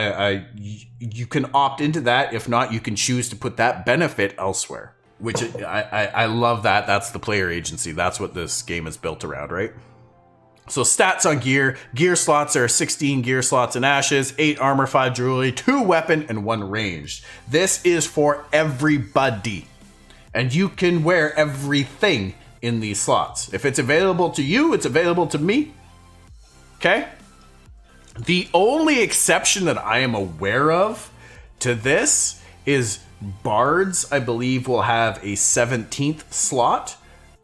you can opt into that. If not, you can choose to put that benefit elsewhere. Which I love that. That's the player agency. That's what this game is built around, right? So stats on gear. Gear slots are 16 gear slots in Ashes, 8 armor, 5 jewelry, 2 weapon, and 1 ranged. This is for everybody. And you can wear everything in these slots. If it's available to you, it's available to me. Okay? The only exception that I am aware of to this is bards, I believe, will have a 17th slot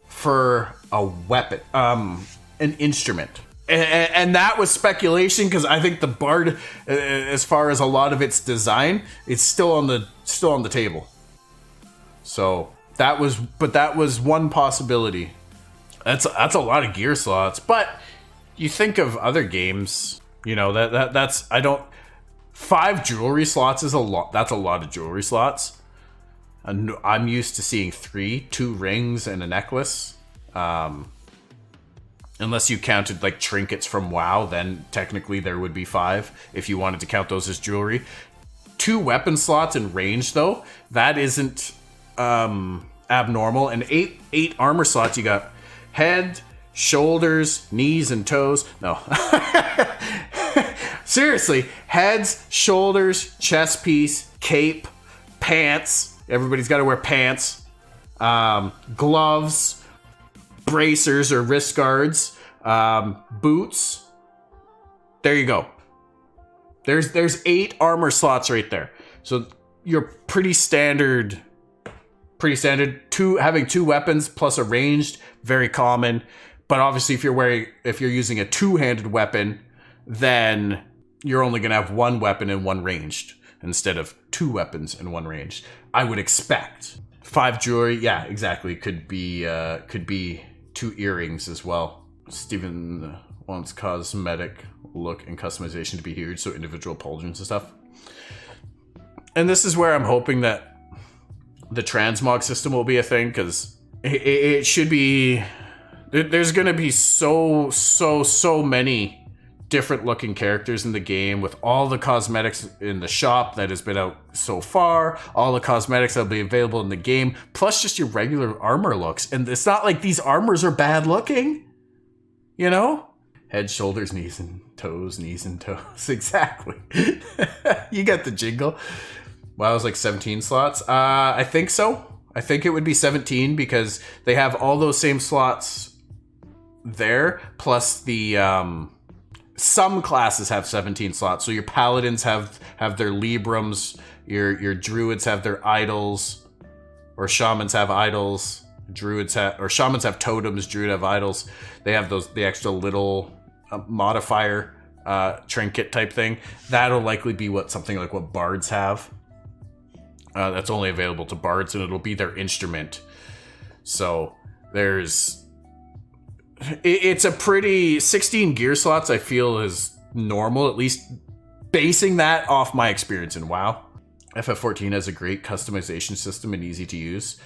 for a weapon, an instrument. And that was speculation because I think the bard, as far as a lot of its design, it's still on the table. So that was one possibility. That's a lot of gear slots, but you think of other games. You know, that's 5 jewelry slots is a lot. That's a lot of jewelry slots. And I'm used to seeing 3, 2 rings and a necklace. Unless you counted like trinkets from WoW, then technically there would be 5 if you wanted to count those as jewelry. 2 weapon slots in range though, that isn't abnormal. And 8 armor slots, you got head, shoulders, knees, and toes. No. Seriously, heads, shoulders, chest piece, cape, pants. Everybody's got to wear pants. Gloves, bracers or wrist guards, boots. There you go. There's 8 armor slots right there. So you're pretty standard. Having 2 weapons plus a ranged, very common. But obviously, if you're using a 2-handed weapon, then you're only going to have 1 weapon and 1 ranged instead of 2 weapons and 1 ranged. I would expect 5 jewelry. Yeah, exactly. Could be 2 earrings as well. Steven wants cosmetic look and customization to be huge, so individual pauldrons and stuff. And this is where I'm hoping that the transmog system will be a thing, because it should be. There's going to be so many different looking characters in the game, with all the cosmetics in the shop that has been out so far, all the cosmetics that will be available in the game, plus just your regular armor looks. And it's not like these armors are bad looking, you know? Head, shoulders, knees and toes, Exactly. You get the jingle. Well, it was like 17 slots. I think so. I think it would be 17 because they have all those same slots there, plus the some classes have 17 slots. So your paladins have their Librams, your druids have their idols, or shamans have idols. Shamans have totems, druid have idols. They have the extra little modifier trinket type thing. That'll likely be something like what bards have. That's only available to bards, and it'll be their instrument. So it's a pretty 16 gear slots. I feel is normal, at least basing that off my experience in WoW. FF14 has a great customization system and easy to use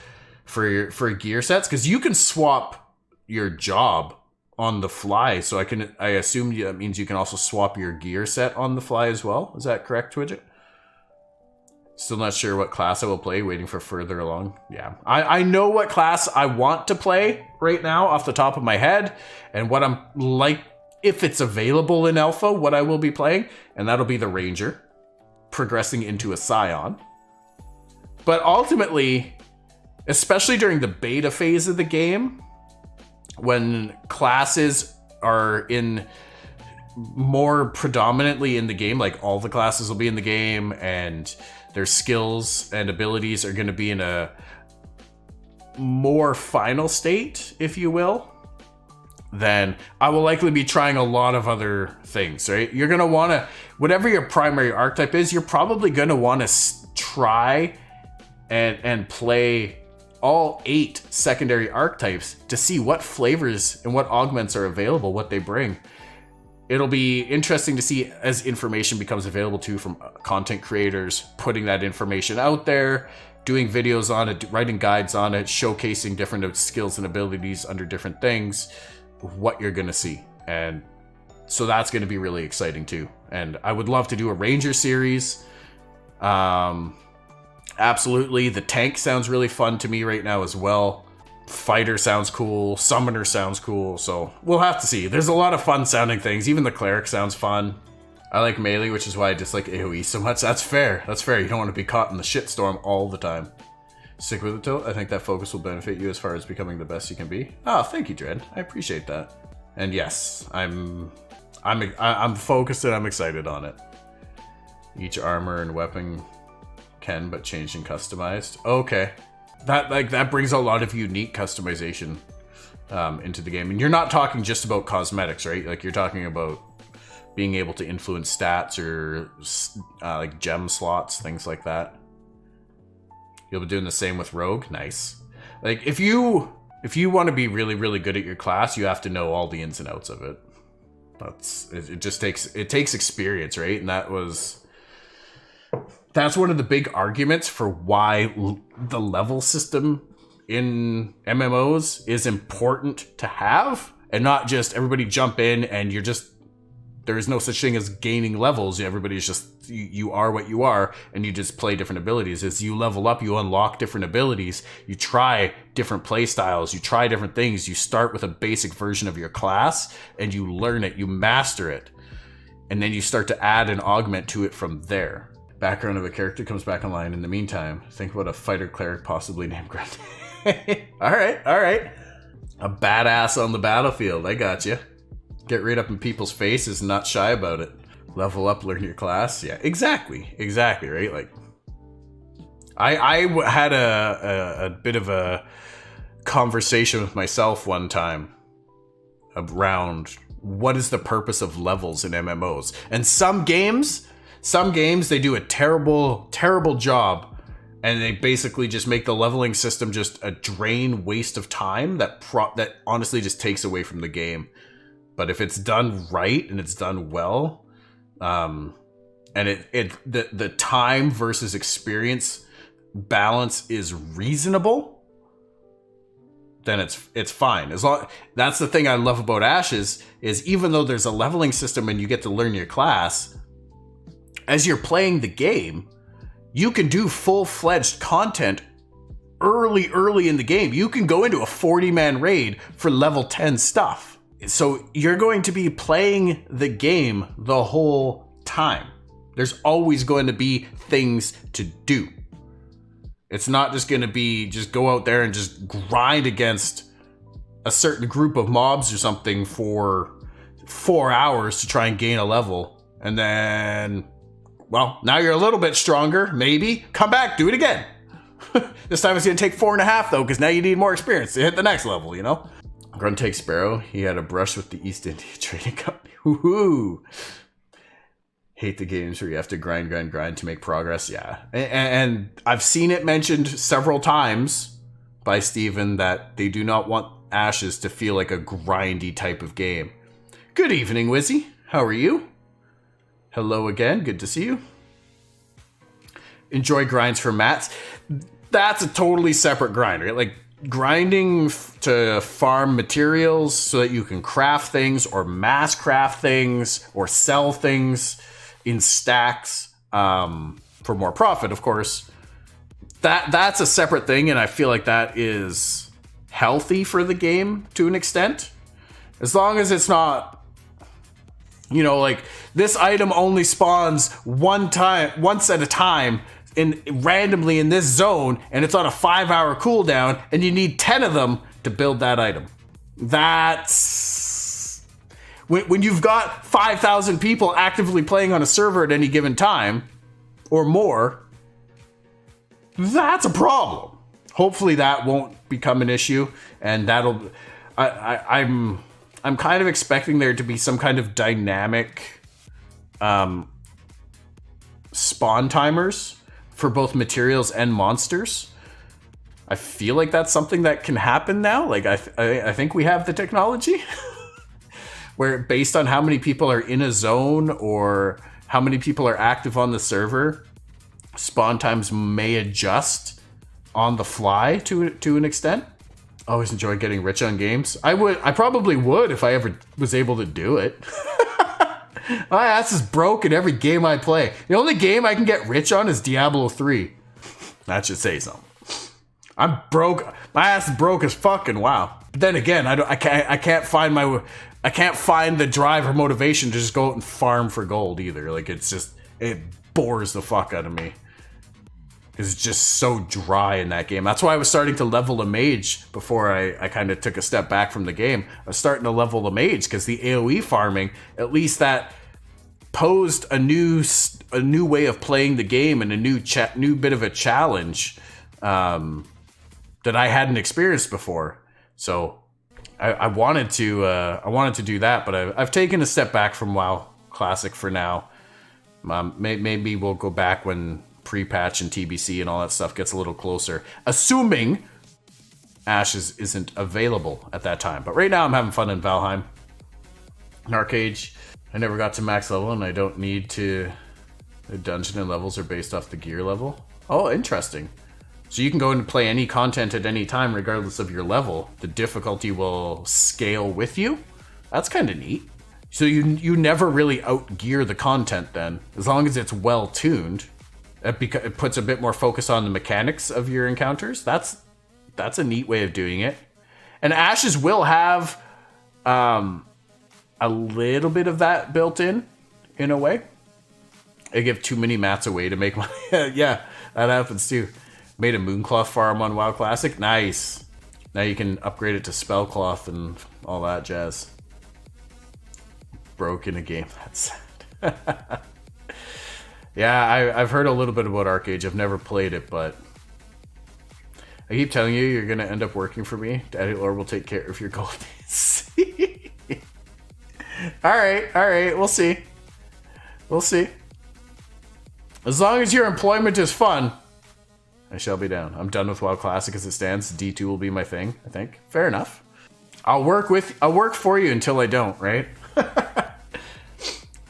for gear sets, because you can swap your job on the fly. So I assume that means you can also swap your gear set on the fly as well. Is that correct, Twidget? Still not sure what class I will play, waiting for further along. Yeah, I know what class I want to play right now off the top of my head, and what I'm like, if it's available in alpha, what I will be playing, and that'll be the Ranger, progressing into a Scion. But ultimately, especially during the beta phase of the game, when classes are in more predominantly in the game, like all the classes will be in the game, and their skills and abilities are going to be in a more final state, if you will, then I will likely be trying a lot of other things, right? You're going to want to, whatever your primary archetype is, you're probably going to want to try and play all 8 secondary archetypes to see what flavors and what augments are available, what they bring. It'll be interesting to see as information becomes available too from content creators, putting that information out there, doing videos on it, writing guides on it, showcasing different skills and abilities under different things, what you're going to see. And so that's going to be really exciting too. And I would love to do a Ranger series. Absolutely. The tank sounds really fun to me right now as well. Fighter sounds cool. Summoner sounds cool. So we'll have to see. There's a lot of fun sounding things. Even the cleric sounds fun. I like melee, which is why I dislike AoE so much. That's fair. That's fair. You don't want to be caught in the shitstorm all the time. Stick with it, Tilt. I think that focus will benefit you as far as becoming the best you can be. Oh, thank you, Dread. I appreciate that. And yes, I'm focused and I'm excited on it. Each armor and weapon can, but changed and customized. Okay. That brings a lot of unique customization into the game. And you're not talking just about cosmetics, right? Like, you're talking about being able to influence stats or like gem slots, things like that. You'll be doing the same with Rogue. Nice. Like, if you want to be really, really good at your class, you have to know all the ins and outs of it. It just takes experience, right? And that's one of the big arguments for why the level system in MMOs is important to have, and not just everybody jump in and there is no such thing as gaining levels. Everybody's just, you are what you are, and you just play different abilities. As you level up, you unlock different abilities, you try different play styles, you try different things. You start with a basic version of your class and you learn it, you master it, and then you start to add and augment to it from there. Background of a character comes back online. In the meantime, think about a fighter cleric possibly named Grunt. All right. A badass on the battlefield. I got you. Get right up in people's faces and not shy about it. Level up, learn your class. Yeah, exactly, right? Like, I had a bit of a conversation with myself one time around what is the purpose of levels in MMOs. And some games, they do a terrible job, and they basically just make the leveling system just a waste of time that honestly just takes away from the game. But if it's done right and it's done well, and the time versus experience balance is reasonable, then it's fine. That's the thing I love about Ashes, is even though there's a leveling system and you get to learn your class, as you're playing the game, you can do full-fledged content early in the game. You can go into a 40-man raid for level 10 stuff. So you're going to be playing the game the whole time. There's always going to be things to do. It's not just going to be just go out there and just grind against a certain group of mobs or something for 4 hours to try and gain a level. And then, well, now you're a little bit stronger, maybe. Come back, do it again. This time it's going to take 4.5 though, because now you need more experience to hit the next level, you know? Grunt takes Sparrow. He had a brush with the East India Trading Company. Woohoo! Hate the games where you have to grind to make progress. Yeah. And I've seen it mentioned several times by Steven that they do not want Ashes to feel like a grindy type of game. Good evening, Wizzy. How are you? Hello again. Good to see you. Enjoy grinds for mats. That's a totally separate grind, right? Like grinding to farm materials so that you can craft things or mass craft things or sell things in stacks for more profit, of course. That's a separate thing, and I feel like that is healthy for the game to an extent. As long as it's not, you know, like this item only spawns once at a time randomly in this zone, and it's on a 5-hour cooldown, and you need 10 of them to build that item. That's when you've got 5,000 people actively playing on a server at any given time or more. That's a problem. Hopefully that won't become an issue, and that'll. I'm kind of expecting there to be some kind of dynamic spawn timers for both materials and monsters. I feel like that's something that can happen now. Like I think we have the technology where based on how many people are in a zone or how many people are active on the server, spawn times may adjust on the fly to an extent. Always enjoy getting rich on games. I probably would if I ever was able to do it. My ass is broke in every game I play. The only game I can get rich on is Diablo 3. That should say something. I'm broke. My ass is broke as fucking wow. But then again, I can't find the drive or motivation to just go out and farm for gold either. Like it bores the fuck out of me. It's just so dry in that game. That's why I was starting to level a mage before I kind of took a step back from the game. I was starting to level the mage because the AoE farming, at least that posed a new way of playing the game and a new bit of a challenge that I hadn't experienced before. So I wanted to do that, but I've taken a step back from WoW Classic for now. Maybe we'll go back when pre-patch and TBC and all that stuff gets a little closer, assuming Ashes isn't available at that time. But right now I'm having fun in Valheim. Arcade, I never got to max level and I don't need to. The dungeon and levels are based off the gear level. Oh, interesting. So you can go and play any content at any time regardless of your level. The difficulty will scale with you. That's kind of neat. So you never really outgear the content then, as long as it's well tuned. It puts a bit more focus on the mechanics of your encounters. That's a neat way of doing it. And Ashes will have a little bit of that built in a way. I give too many mats away to make money. Yeah, that happens too. Made a Mooncloth farm on WoW Classic. Nice. Now you can upgrade it to Spellcloth and all that jazz. Broke in a game. That's sad. Yeah, I've heard a little bit about Arcade. I've never played it, but I keep telling you, you're going to end up working for me. Daddy Lord will take care of your gold days. All right. We'll see. As long as your employment is fun, I shall be down. I'm done with WoW Classic as it stands. D2 will be my thing, I think. Fair enough. I'll work for you until I don't, right?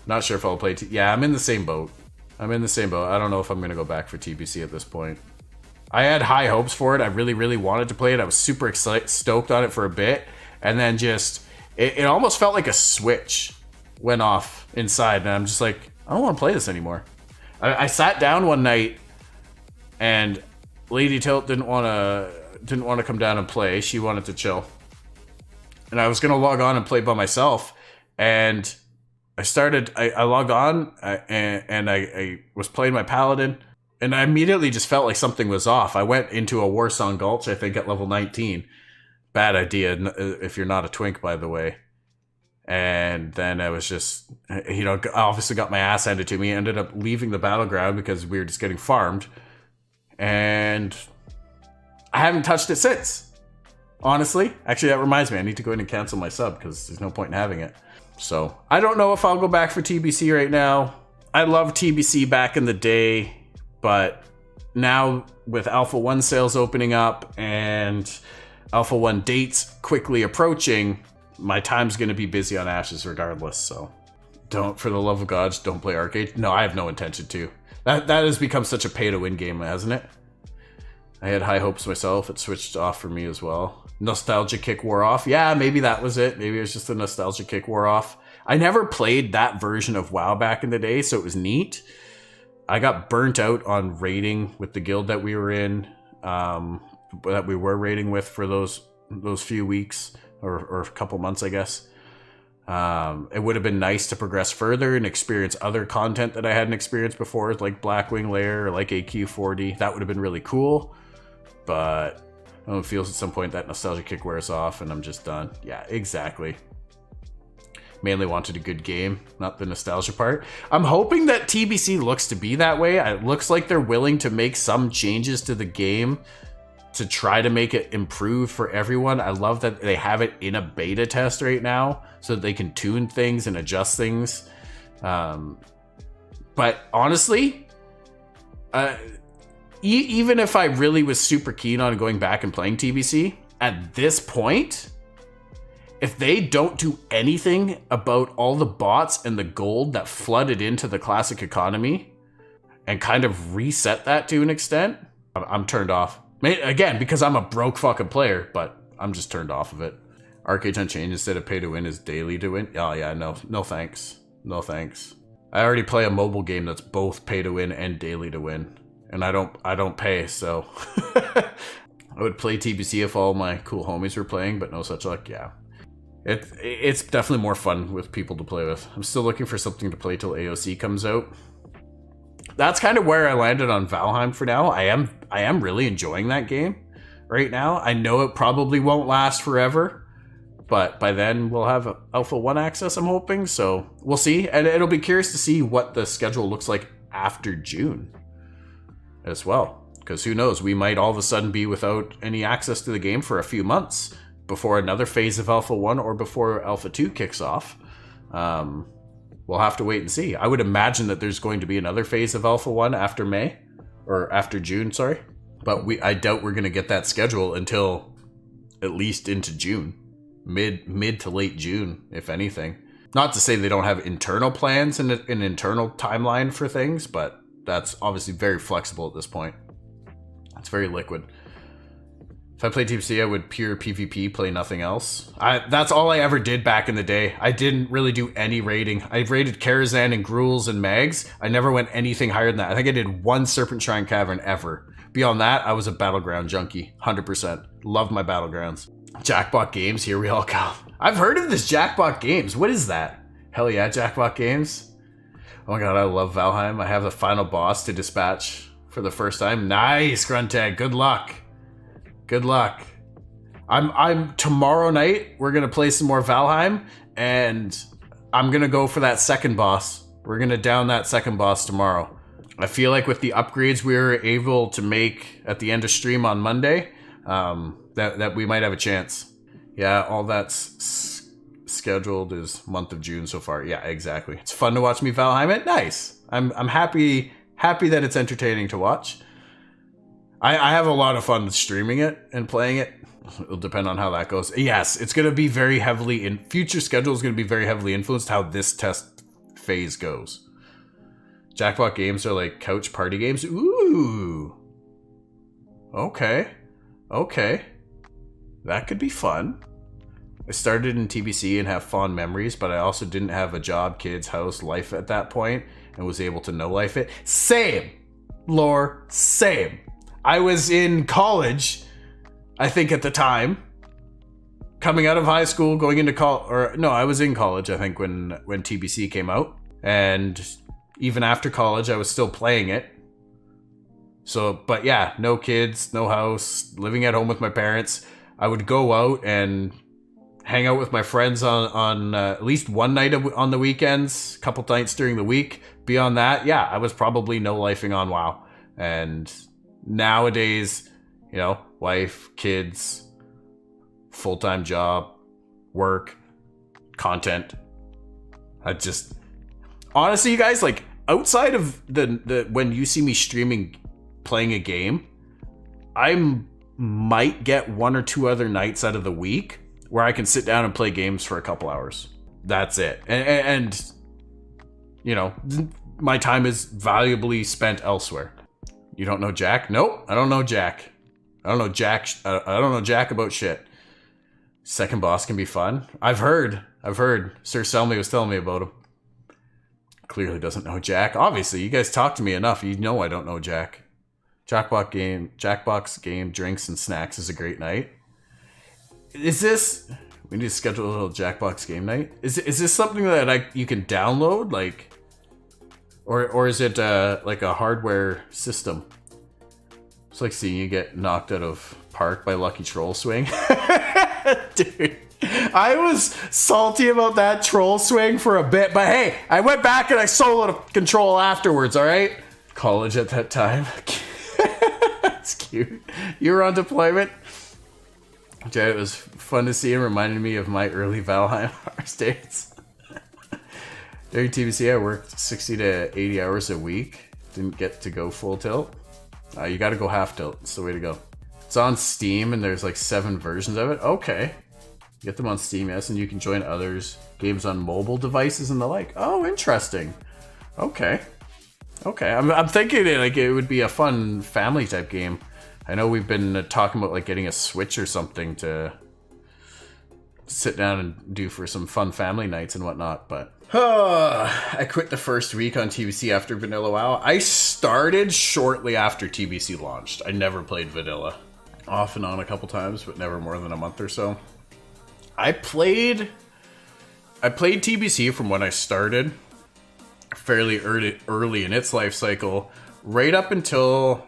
Not sure if I'll play. Yeah, I'm in the same boat. I don't know if I'm going to go back for TBC at this point. I had high hopes for it. I really, really wanted to play it. I was super stoked on it for a bit. And then just, it almost felt like a switch went off inside. And I'm just like, I don't want to play this anymore. I sat down one night and Lady Tilt didn't want to come down and play. She wanted to chill. And I was going to log on and play by myself. And I logged on and I was playing my paladin, and I immediately just felt like something was off. I went into a Warsong Gulch, I think at level 19. Bad idea if you're not a twink, by the way. And then I was just, I obviously got my ass handed to me. Ended up leaving the battleground because we were just getting farmed. And I haven't touched it since. Honestly. Actually, that reminds me. I need to go in and cancel my sub because there's no point in having it. So, I don't know if I'll go back for TBC right now. I loved TBC back in the day. But now with Alpha 1 sales opening up and Alpha 1 dates quickly approaching, my time's going to be busy on Ashes regardless, so for the love of God, don't play Arcade. No, I have no intention to. That has become such a pay-to-win game, hasn't it? I had high hopes myself. It switched off for me as well. Nostalgia kick wore off. Yeah, maybe that was it. Maybe it was just the nostalgia kick wore off. I never played that version of WoW back in the day, so it was neat. I got burnt out on raiding with the guild that we were in, that we were raiding with for those few weeks. Or a couple months, I guess. It would have been nice to progress further and experience other content that I hadn't experienced before, like Blackwing Lair or like AQ40. That would have been really cool. But it feels at some point that nostalgia kick wears off and I'm just done. Yeah, exactly. Mainly wanted a good game, not the nostalgia part. I'm hoping that TBC looks to be that way. It looks like they're willing to make some changes to the game to try to make it improve for everyone. I love that they have it in a beta test right now so that they can tune things and adjust things. But honestly, even if I really was super keen on going back and playing TBC, at this point, if they don't do anything about all the bots and the gold that flooded into the classic economy and kind of reset that to an extent, I'm turned off. Again, because I'm a broke fucking player, but I'm just turned off of it. Arcade Unchained instead of pay to win is daily to win. Oh yeah, no thanks. No thanks. I already play a mobile game that's both pay to win and daily to win. And I don't pay, so I would play TBC if all my cool homies were playing, but no such luck, yeah. It's definitely more fun with people to play with. I'm still looking for something to play till AOC comes out. That's kind of where I landed on Valheim for now. I am really enjoying that game right now. I know it probably won't last forever, but by then we'll have Alpha 1 access, I'm hoping. So we'll see. And it'll be curious to see what the schedule looks like after June as well. Because who knows, we might all of a sudden be without any access to the game for a few months before another phase of Alpha 1 or before Alpha 2 kicks off. We'll have to wait and see. I would imagine that there's going to be another phase of Alpha 1 after May, or after June, sorry. But I doubt we're going to get that schedule until at least into June. Mid to late June, if anything. Not to say they don't have internal plans and an internal timeline for things, but that's obviously very flexible at this point. It's very liquid. If I played TBC, I would pure PvP, play nothing else. That's all I ever did back in the day. I didn't really do any raiding. I raided Karazhan and Gruuls and Mags. I never went anything higher than that. I think I did one Serpent Shrine Cavern ever. Beyond that, I was a Battleground junkie. 100%. Love my Battlegrounds. Jackbot Games, here we all come. I've heard of this Jackbot Games. What is that? Hell yeah, Jackbot Games. Oh my god, I love Valheim. I have the final boss to dispatch for the first time. Nice, Gruntag. Good luck. Good luck. I'm tomorrow night, we're gonna play some more Valheim, and I'm gonna go for that second boss. We're gonna down that second boss tomorrow. I feel like with the upgrades we were able to make at the end of stream on Monday, that we might have a chance. Yeah, all that's scheduled is month of June so far. Yeah, exactly. It's fun to watch me Valheim it. Nice. I'm happy that it's entertaining to watch. I have a lot of fun streaming it and playing it. It'll depend on how that goes. Yes, it's going to be very heavily in future schedule is going to be very heavily influenced how this test phase goes. Jackpot games are like couch party games. Ooh. Okay. That could be fun. I started in TBC and have fond memories, but I also didn't have a job, kids, house, life at that point and was able to no life it. Same. Lore, same. I was in college, I think at the time, coming out of high school, going into college, or no, I was in college, I think, when TBC came out. And even after college, I was still playing it. So, but yeah, no kids, no house, living at home with my parents. I would go out and hang out with my friends on at least one night on the weekends, a couple nights during the week. Beyond that, yeah, I was probably no-lifing on WoW. And nowadays, you know, wife, kids, full-time job, work, content. I just, honestly, you guys, like, outside of the when you see me streaming, playing a game, I might get 1 or 2 other nights out of the week where I can sit down and play games for a couple hours. That's it. And you know, my time is valuably spent elsewhere. You don't know Jack? Nope, I don't know Jack. I don't know Jack. I don't know Jack about shit. Second boss can be fun. I've heard. Sir Selmy was telling me about him. Clearly doesn't know Jack. Obviously, you guys talk to me enough. You know I don't know Jack. Jackbox game, drinks and snacks is a great night. Is this? We need to schedule a little Jackbox game night. Is this something that you can download, like, or is it like a hardware system? It's like seeing you get knocked out of park by Lucky Troll Swing. Dude, I was salty about that troll swing for a bit, but hey, I went back and I soloed Control afterwards, alright? College at that time. That's cute. You were on deployment? Okay, it was fun to see and reminded me of my early Valheim days. During TBC, I worked 60 to 80 hours a week. Didn't get to go full tilt. You gotta go half tilt. It's the way to go. It's on Steam and there's like 7 versions of it. Okay. Get them on Steam, yes, and you can join others. Games on mobile devices and the like. Oh, interesting. Okay. I'm thinking it would be a fun family type game. I know we've been talking about like getting a Switch or something to sit down and do for some fun family nights and whatnot, but I quit the first week on TBC after Vanilla WoW. I started shortly after TBC launched. I never played Vanilla. Off and on a couple times, but never more than a month or so. I played TBC from when I started, fairly early in its life cycle, right up until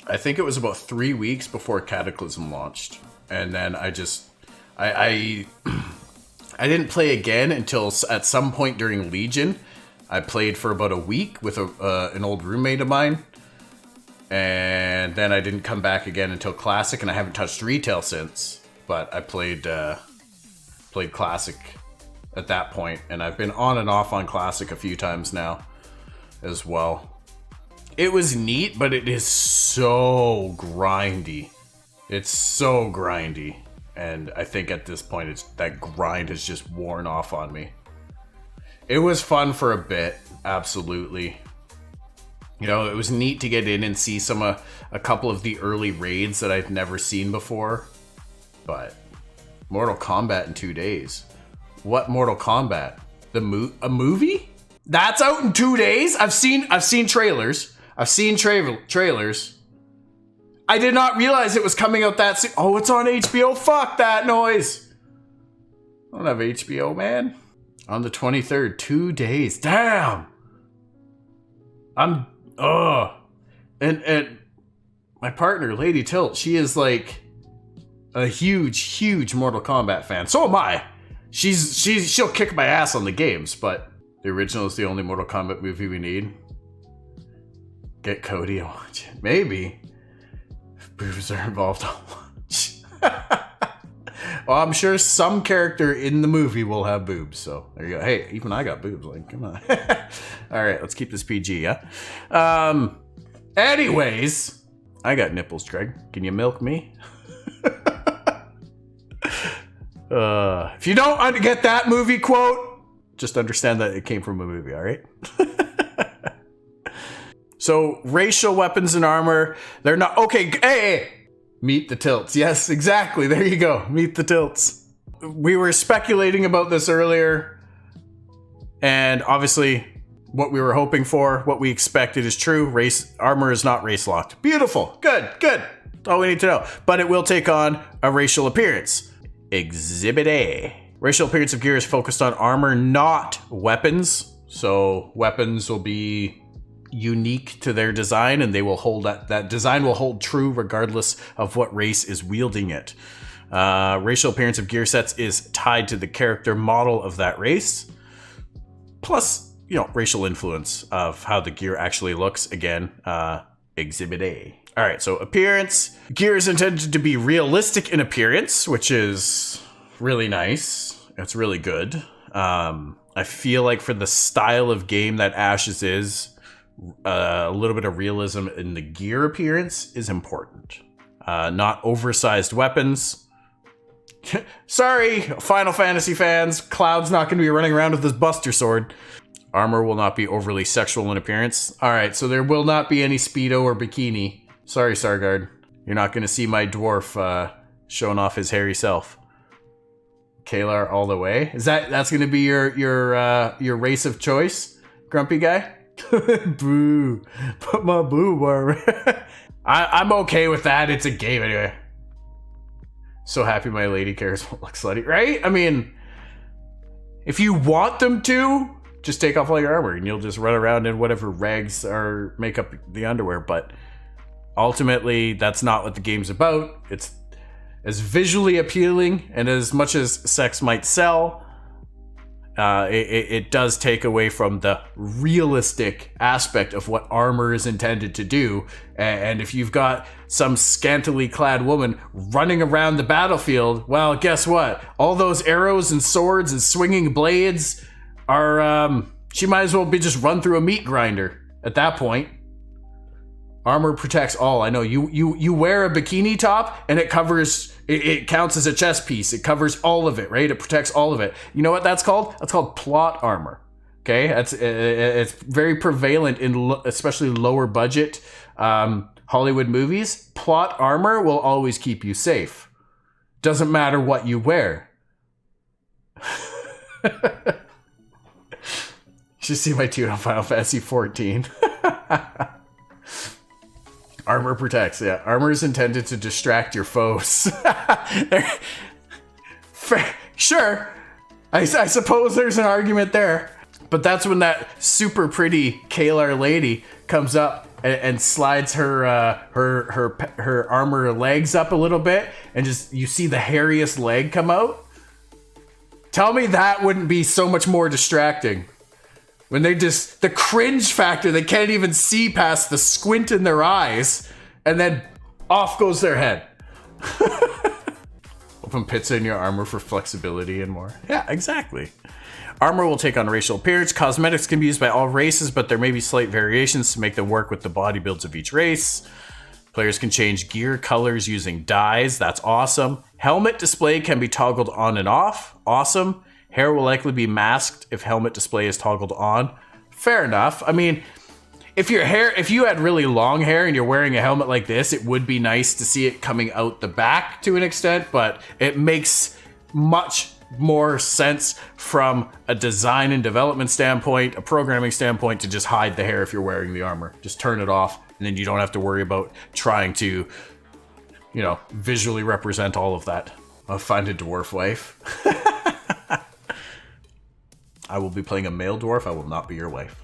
I think it was about 3 weeks before Cataclysm launched, and then I didn't play again until at some point during Legion. I played for about a week with an old roommate of mine, and then I didn't come back again until Classic, and I haven't touched retail since. But I played Classic at that point, and I've been on and off on Classic a few times now as well. It was neat, but it is so grindy. It's so grindy. And I think at this point, that grind has just worn off on me. It was fun for a bit, absolutely. You know, it was neat to get in and see a couple of the early raids that I've never seen before. But Mortal Kombat in 2 days. What Mortal Kombat? A movie? That's out in 2 days? I've seen trailers. Trailers. I did not realize it was coming out that soon. Oh, it's on HBO. Fuck that noise. I don't have HBO, man. On the 23rd, 2 days. Damn. And my partner, Lady Tilt, she is like a huge Mortal Kombat fan. So am I. She'll kick my ass on the games, but the original is the only Mortal Kombat movie we need. Get Cody and watch it. Maybe. If boobs are involved, I'll watch. Well, I'm sure some character in the movie will have boobs, so there you go. Hey, even I got boobs, like, come on. Alright, let's keep this PG, yeah? Anyways, I got nipples, Greg. Can you milk me? If you don't get that movie quote, just understand that it came from a movie, alright? So, racial weapons and armor, they're not... Okay, hey! Meet the tilts. Yes, exactly. There you go. Meet the tilts. We were speculating about this earlier, and obviously, what we were hoping for, what we expected is true. Armor is not race locked. Beautiful. Good. That's all we need to know. But it will take on a racial appearance. Exhibit A. Racial appearance of gear is focused on armor, not weapons. So weapons will be unique to their design, and they will hold that design will hold true regardless of what race is wielding it. Racial appearance of gear sets is tied to the character model of that race, plus racial influence of how the gear actually looks. Again, Exhibit A. All right, so appearance. Gear is intended to be realistic in appearance, which is really nice. It's really good. I feel like for the style of game that Ashes is, a little bit of realism in the gear appearance is important. Not oversized weapons. Sorry, Final Fantasy fans, Cloud's not going to be running around with this Buster Sword. Armor will not be overly sexual in appearance. All right, so there will not be any Speedo or bikini. Sorry, Sargard. You're not going to see my dwarf showing off his hairy self. Kalar all the way. That's going to be your race of choice, grumpy guy? Boo. Put my boob armor. I'm okay with that. It's a game anyway. So happy my lady cares won't look slutty, right? I mean, if you want them to, just take off all your armor and you'll just run around in whatever rags or make up the underwear. But ultimately, that's not what the game's about. It's as visually appealing, and as much as sex might sell, it does take away from the realistic aspect of what armor is intended to do. And if you've got some scantily clad woman running around the battlefield, well, guess what? All those arrows and swords and swinging blades are, she might as well be just run through a meat grinder at that point. Armor protects all. I know you wear a bikini top and it covers, it counts as a chest piece. It covers all of it, right? It protects all of it. You know what that's called? That's called plot armor. Okay, it's very prevalent in especially lower budget Hollywood movies. Plot armor will always keep you safe. Doesn't matter what you wear. You should see my tune on Final Fantasy 14. Armor protects, yeah. Armor is intended to distract your foes. Sure, I suppose there's an argument there. But that's when that super pretty Kalar lady comes up and slides her armor legs up a little bit, and just you see the hairiest leg come out. Tell me that wouldn't be so much more distracting. When they just, the cringe factor, they can't even see past the squint in their eyes, and then off goes their head. Open pizza in your armor for flexibility and more. Yeah, exactly. Armor will take on racial appearance. Cosmetics can be used by all races, but there may be slight variations to make them work with the body builds of each race. Players can change gear colors using dyes. That's awesome. Helmet display can be toggled on and off. Awesome. Hair will likely be masked if helmet display is toggled on. Fair enough. I mean, if you had really long hair and you're wearing a helmet like this, it would be nice to see it coming out the back to an extent, but it makes much more sense from a design and development standpoint, a programming standpoint, to just hide the hair if you're wearing the armor. Just turn it off, and then you don't have to worry about trying to, visually represent all of that. I'll find a dwarf wife. I will be playing a male dwarf. I will not be your wife.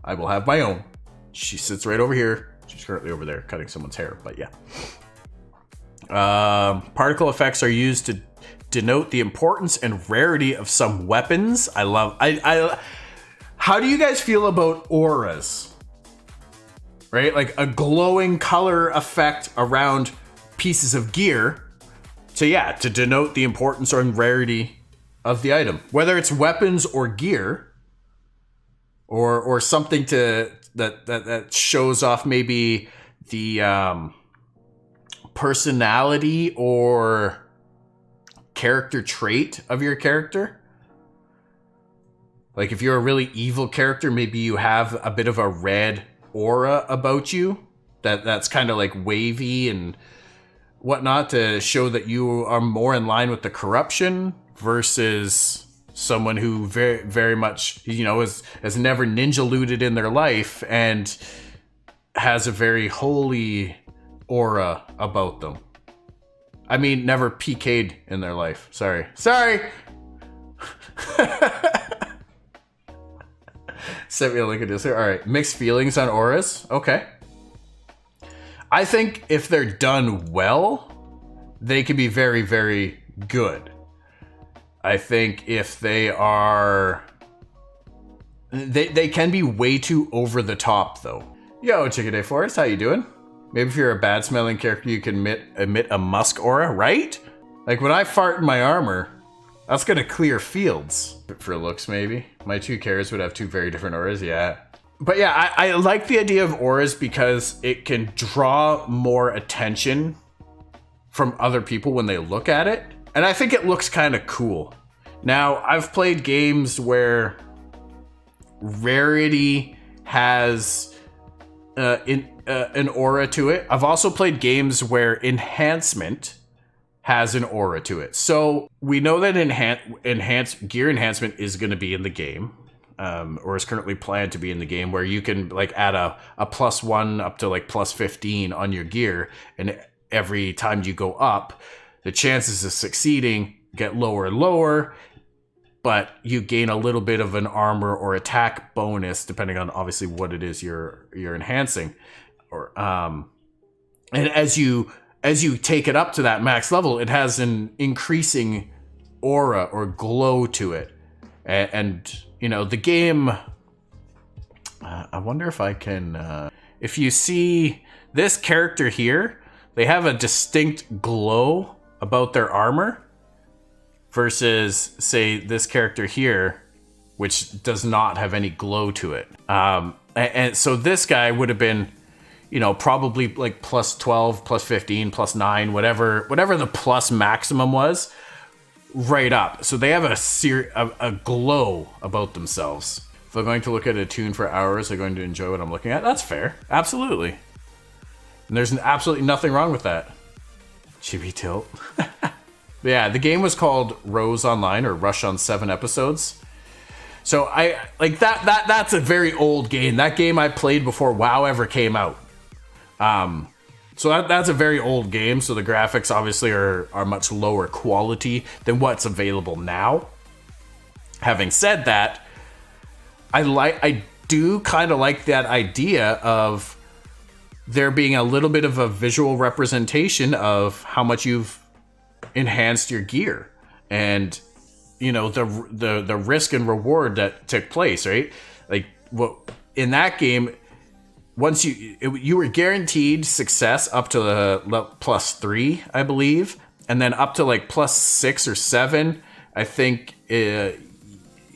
I will have my own. She sits right over here. She's currently over there cutting someone's hair, but yeah. Particle effects are used to denote the importance and rarity of some weapons. How do you guys feel about auras? Right? Like a glowing color effect around pieces of gear. So yeah, to denote the importance or rarity of the item, whether it's weapons or gear, or something that shows off maybe the personality or character trait of your character. Like if you're a really evil character, maybe you have a bit of a red aura about you that's kind of like wavy and whatnot, to show that you are more in line with the corruption versus someone who very, very much, has never ninja looted in their life and has a very holy aura about them. I mean, never PK'd in their life. Sorry. Sent me a link of this here. All right, mixed feelings on auras. Okay. I think if they're done well, they can be very, very good. I think if they are... They can be way too over the top, though. Yo, Chicken Day Forest, how you doing? Maybe if you're a bad-smelling character, you can emit a musk aura, right? Like, when I fart in my armor, that's gonna clear fields. For looks, maybe. My 2 characters would have 2 very different auras, yeah. But yeah, I like the idea of auras because it can draw more attention from other people when they look at it. And I think it looks kind of cool. Now, I've played games where rarity has an aura to it. I've also played games where enhancement has an aura to it. So we know that gear enhancement is going to be in the game, or is currently planned to be in the game, where you can like add a +1 up to like +15 on your gear, and every time you go up, the chances of succeeding get lower and lower, but you gain a little bit of an armor or attack bonus depending on obviously what it is you're enhancing. Or and as you take it up to that max level, it has an increasing aura or glow to it. And you know, the game, I wonder if I can, if you see this character here, they have a distinct glow about their armor versus, say, this character here, which does not have any glow to it. And so this guy would have been, you know, probably like +12, +15, +9, whatever the plus maximum was, right up. So they have a glow about themselves. If I'm going to look at a tune for hours, I'm going to enjoy what I'm looking at. That's fair. Absolutely. And there's absolutely nothing wrong with that. Chibi tilt. Yeah, the game was called Rose Online, or Rush on 7 episodes. So I like that's a very old game. That game I played before WoW ever came out. So that's a very old game, so the graphics obviously are much lower quality than what's available now. Having said that, I do kind of like that idea of there being a little bit of a visual representation of how much you've enhanced your gear, and you know, the risk and reward that took place, right? Like, what in that game, once you were guaranteed success up to the +3, I believe, and then up to like +6 or 7, I think.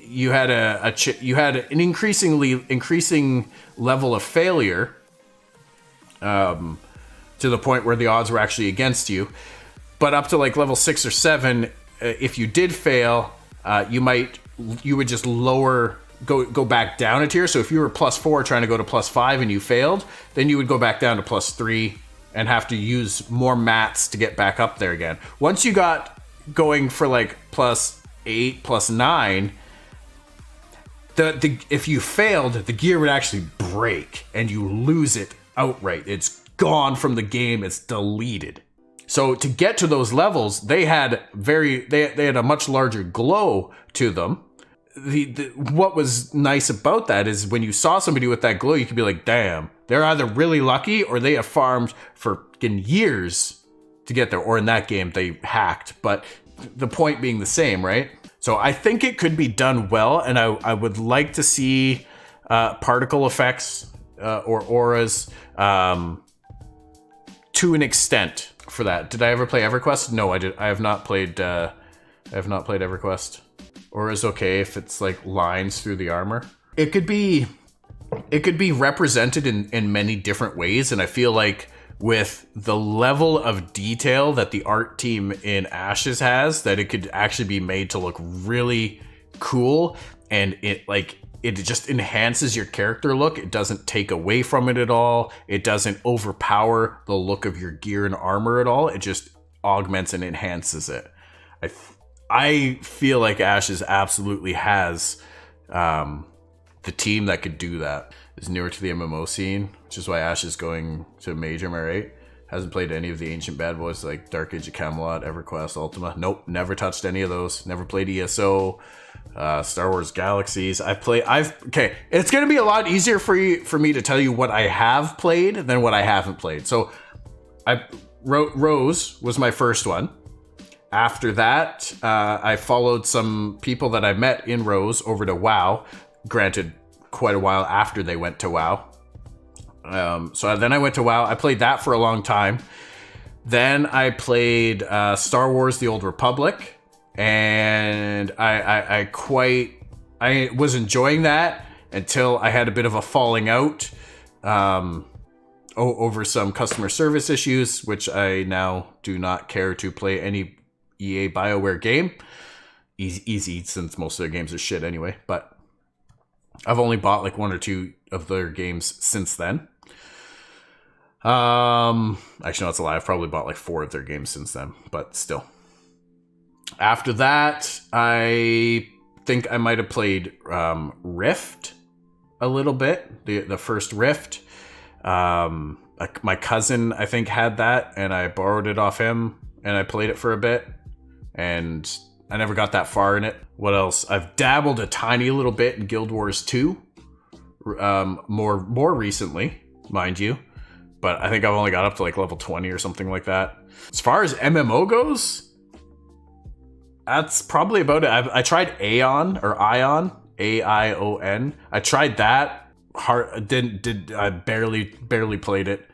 You had an increasing level of failure, to the point where the odds were actually against you. But up to like level 6 or 7, if you did fail, you would just go back down a tier. So if you were +4 trying to go to +5 and you failed, then you would go back down to +3 and have to use more mats to get back up there again. Once you got going for like +8, +9, if you failed, the gear would actually break and you lose it outright. It's gone from the game. It's deleted. So to get to those levels, they had a much larger glow to them. What was nice about that is when you saw somebody with that glow, you could be like, damn, they're either really lucky or they have farmed for years to get there. Or in that game, they hacked. But the point being the same, right? So I think it could be done well, and I would like to see particle effects or auras to an extent for that. Did I ever play EverQuest? No, I did. I have not played EverQuest. Auras okay if it's like lines through the armor. It could be represented in many different ways, and I feel like with the level of detail that the art team in Ashes has, that it could actually be made to look really cool, and it just enhances your character look. It doesn't take away from it at all. It doesn't overpower the look of your gear and armor at all. It just augments and enhances it. I feel like Ashes absolutely has the team that could do that. Is newer to the MMO scene, which is why Ash is going to Mage, am I right? Hasn't played any of the ancient bad boys like Dark Age of Camelot, EverQuest, Ultima. Nope, never touched any of those. Never played ESO, Star Wars Galaxies. Okay, it's gonna be a lot easier for me to tell you what I have played than what I haven't played. So Rose was my first one. After that, I followed some people that I met in Rose over to WoW. Granted, quite a while after they went to WoW. Then I went to WoW. I played that for a long time. Then I played Star Wars: The Old Republic, and I was enjoying that until I had a bit of a falling out over some customer service issues, which I now do not care to play any EA BioWare game. Easy, since most of their games are shit anyway. But I've only bought like 1 or 2 of their games since then. Actually, no, it's a lie. I've probably bought like 4 of their games since then, but still. After that, I think I might have played Rift a little bit. The first Rift. My cousin, I think, had that, and I borrowed it off him, and I played it for a bit, and I never got that far in it. What else? I've dabbled a tiny little bit in Guild Wars 2, more recently, mind you. But I think I've only got up to like level 20 or something like that. As far as MMO goes, that's probably about it. I tried Ion, A-I-O-N. I tried that. I barely played it.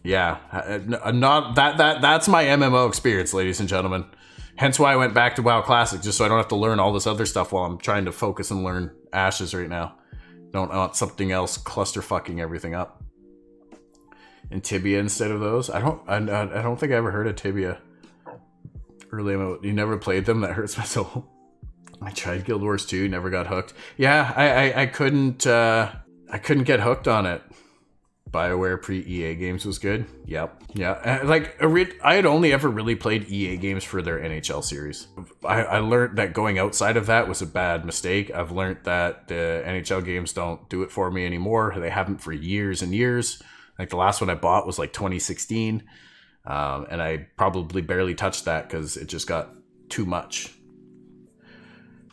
Yeah, that's my MMO experience, ladies and gentlemen. Hence why I went back to WoW Classic, just so I don't have to learn all this other stuff while I'm trying to focus and learn Ashes right now. Don't want something else clusterfucking everything up. And Tibia instead of those. I don't think I ever heard of Tibia. Early MMO. You never played them? That hurts my soul. I tried Guild Wars 2, never got hooked. Yeah, I couldn't get hooked on it. BioWare pre-EA games was good. Yep. Yeah. I had only ever really played EA games for their NHL series. I learned that going outside of that was a bad mistake. I've learned that the NHL games don't do it for me anymore. They haven't for years and years. Like the last one I bought was like 2016. And I probably barely touched that because it just got too much.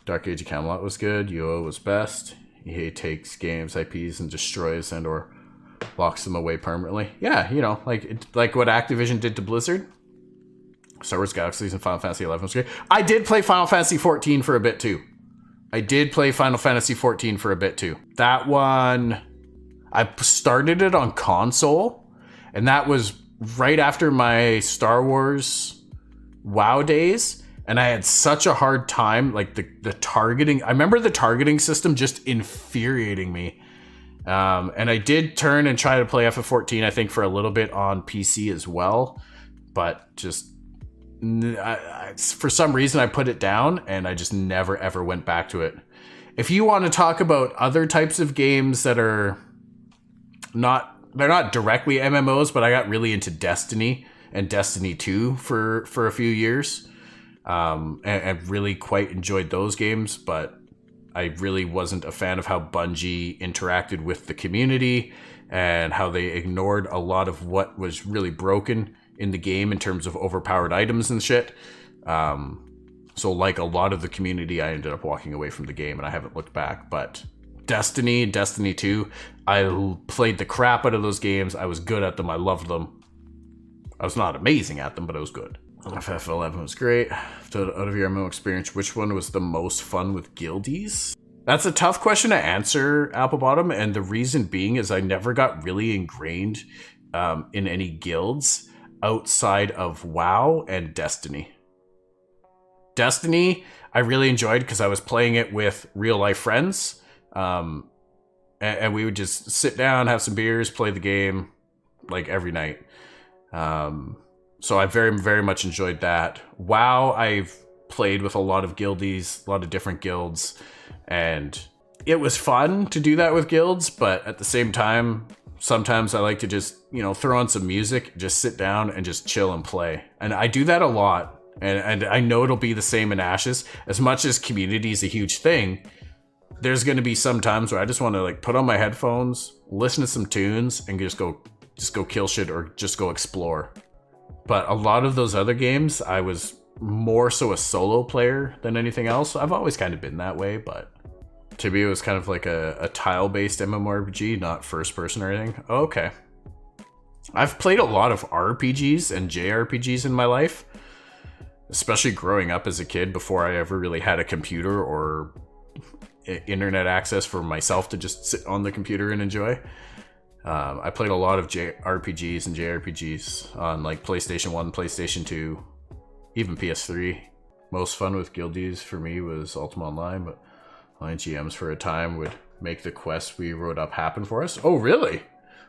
Dark Age of Camelot was good. UO was best. EA takes games, IPs, and destroys and or locks them away permanently. Yeah, you know, like what Activision did to Blizzard. Star Wars Galaxies and Final Fantasy 11 was great. I did play Final Fantasy 14 for a bit too. That one, I started it on console, and that was right after my Star Wars WoW days, and I had such a hard time, like the targeting. I remember the targeting system just infuriating me. And I did turn and try to play FF14, I think, for a little bit on PC as well, but just for some reason I put it down, and I just never ever went back to it. If you want to talk about other types of games that are they're not directly MMOs, but I got really into Destiny and Destiny 2 for a few years. And really quite enjoyed those games, but I really wasn't a fan of how Bungie interacted with the community and how they ignored a lot of what was really broken in the game in terms of overpowered items and shit. So like a lot of the community, I ended up walking away from the game, and I haven't looked back. But Destiny, Destiny 2, I played the crap out of those games. I was good at them. I loved them. I was not amazing at them, but I was good. FF11 was great. Out of your MMO experience, which one was the most fun with guildies? That's a tough question to answer, Applebottom, and the reason being is I never got really ingrained in any guilds outside of WoW and Destiny. Destiny, I really enjoyed because I was playing it with real-life friends, and we would just sit down, have some beers, play the game, like, every night. So I very, very much enjoyed that. WoW, I've played with a lot of guildies, a lot of different guilds, and it was fun to do that with guilds, but at the same time, sometimes I like to just, throw on some music, just sit down and just chill and play. And I do that a lot, and I know it'll be the same in Ashes. As much as community is a huge thing, there's going to be some times where I just want to put on my headphones, listen to some tunes, and just go just go kill shit or just go explore. But a lot of those other games, I was more so a solo player than anything else. I've always kind of been that way, but to me it was kind of like a tile-based MMORPG, not first-person or anything. Okay. I've played a lot of RPGs and JRPGs in my life, especially growing up as a kid before I ever really had a computer or internet access for myself to just sit on the computer and enjoy. I played a lot of RPGs and JRPGs on like PlayStation 1, PlayStation 2, even PS3. Most fun with guildies for me was Ultima Online, but my GMs for a time would make the quests we wrote up happen for us. Oh, really?